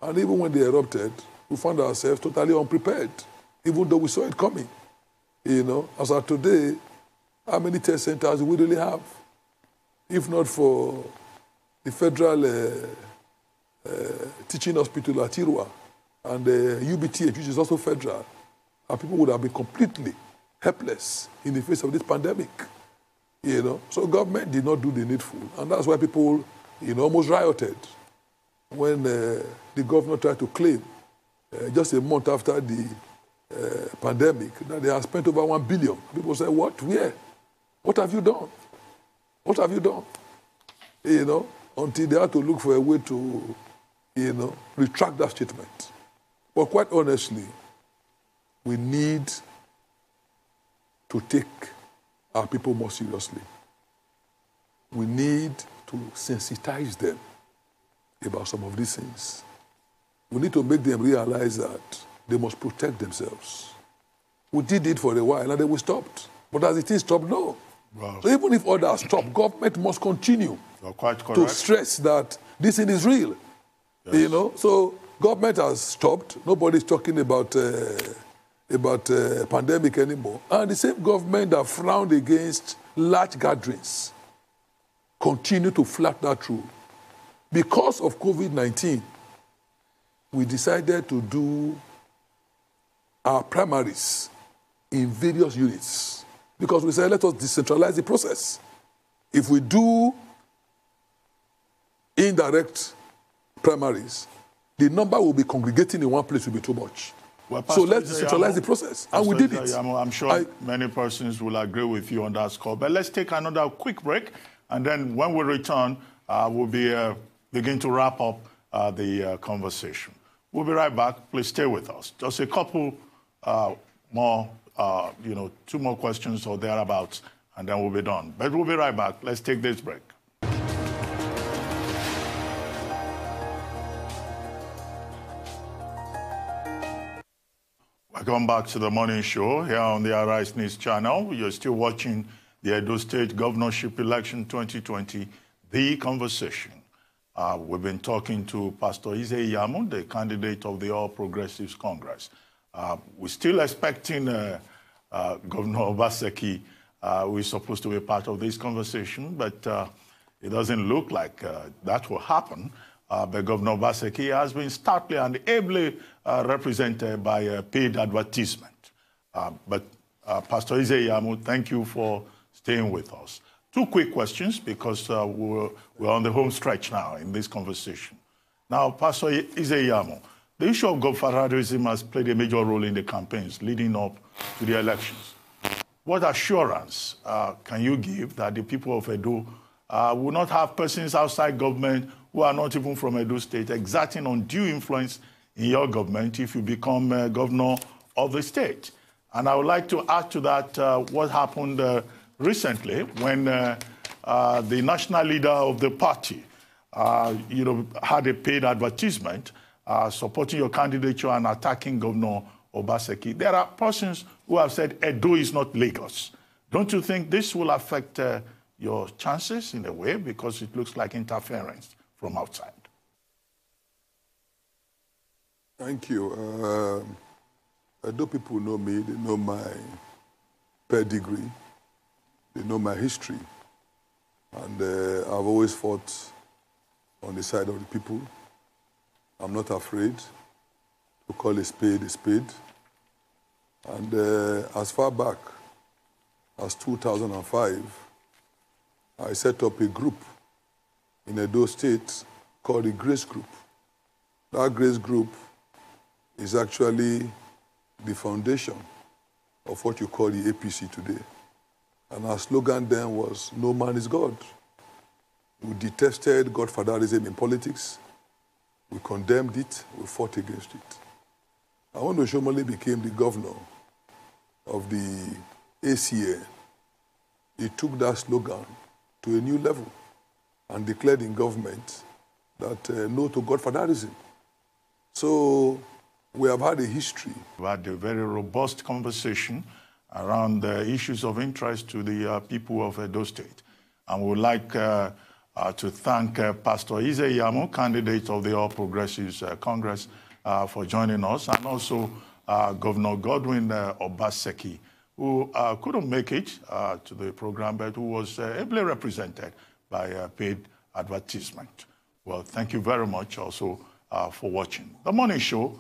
And even when they erupted, we found ourselves totally unprepared, even though we saw it coming. As of today, how many test centers do we really have? If not for the federal teaching hospital at Irua and the UBTH, which is also federal, our people would have been completely helpless in the face of this pandemic. So government did not do the needful. And that's why people, almost rioted when the governor tried to claim just a month after the pandemic that they had spent over 1 billion. People said, what? Where? What have you done? What have you done? Until they had to look for a way to, retract that statement. But quite honestly, we need to take our people more seriously. We need to sensitize them about some of these things. We need to make them realize that they must protect themselves. We did it for a while and then we stopped. But as it is stopped, no. Wow. So even if others stop, government must continue You're quite correct. to stress that this thing is real. Yes. So government has stopped. Nobody's talking about pandemic anymore. And the same government that frowned against large gatherings continue to flat that rule. Because of COVID-19, we decided to do our primaries in various units because we said, let us decentralize the process. If we do indirect primaries, the number will be congregating in one place will be too much. Well, so let's decentralize the process. And we did it. I'm sure many persons will agree with you on that score. But let's take another quick break. And then when we return, we'll begin to wrap up the conversation. We'll be right back. Please stay with us. Just a couple more, 2 more questions or thereabouts, and then we'll be done. But we'll be right back. Let's take this break. Welcome back to the morning show here on the Arise News channel. You're still watching the Edo State Governorship Election 2020, The Conversation. We've been talking to Pastor Ize-Iyamu, the candidate of the All Progressives Congress. We're still expecting Governor Obaseki, who is supposed to be part of this conversation, but it doesn't look like that will happen. But Governor Obaseki has been starkly and ably represented by a paid advertisement. But Pastor Ize-Iyamu, thank you for staying with us. 2 quick questions because we're on the home stretch now in this conversation. Now, Pastor Ize-Iyamu, the issue of godfatherism has played a major role in the campaigns leading up to the elections. What assurance can you give that the people of Edo will not have persons outside government who are not even from Edo State exerting undue influence in your government if you become governor of the state? And I would like to add to that what happened recently when the national leader of the party, had a paid advertisement supporting your candidature and attacking Governor Obaseki. There are persons who have said Edo is not Lagos. Don't you think this will affect your chances in a way because it looks like interference from outside? Thank you. Edo people know me. They know my pedigree. They know my history. And I've always fought on the side of the people. I'm not afraid to call a spade a spade. And as far back as 2005, I set up a group in Edo State called the Grace Group. That Grace Group is actually the foundation of what you call the APC today. And our slogan then was, "No man is God." We detested godfatherism in politics. We condemned it. We fought against it. And when Oshomole became the governor of the ACA, he took that slogan to a new level and declared in government that no to godfatherism. So we have had a history. We had a very robust conversation around the issues of interest to the people of Edo State. And we would like to thank Pastor Ize-Iyamu, candidate of the All Progressives Congress, for joining us, and also Governor Godwin Obaseki, who couldn't make it to the program, but who was ably represented by a paid advertisement. Well, thank you very much also for watching. The Morning Show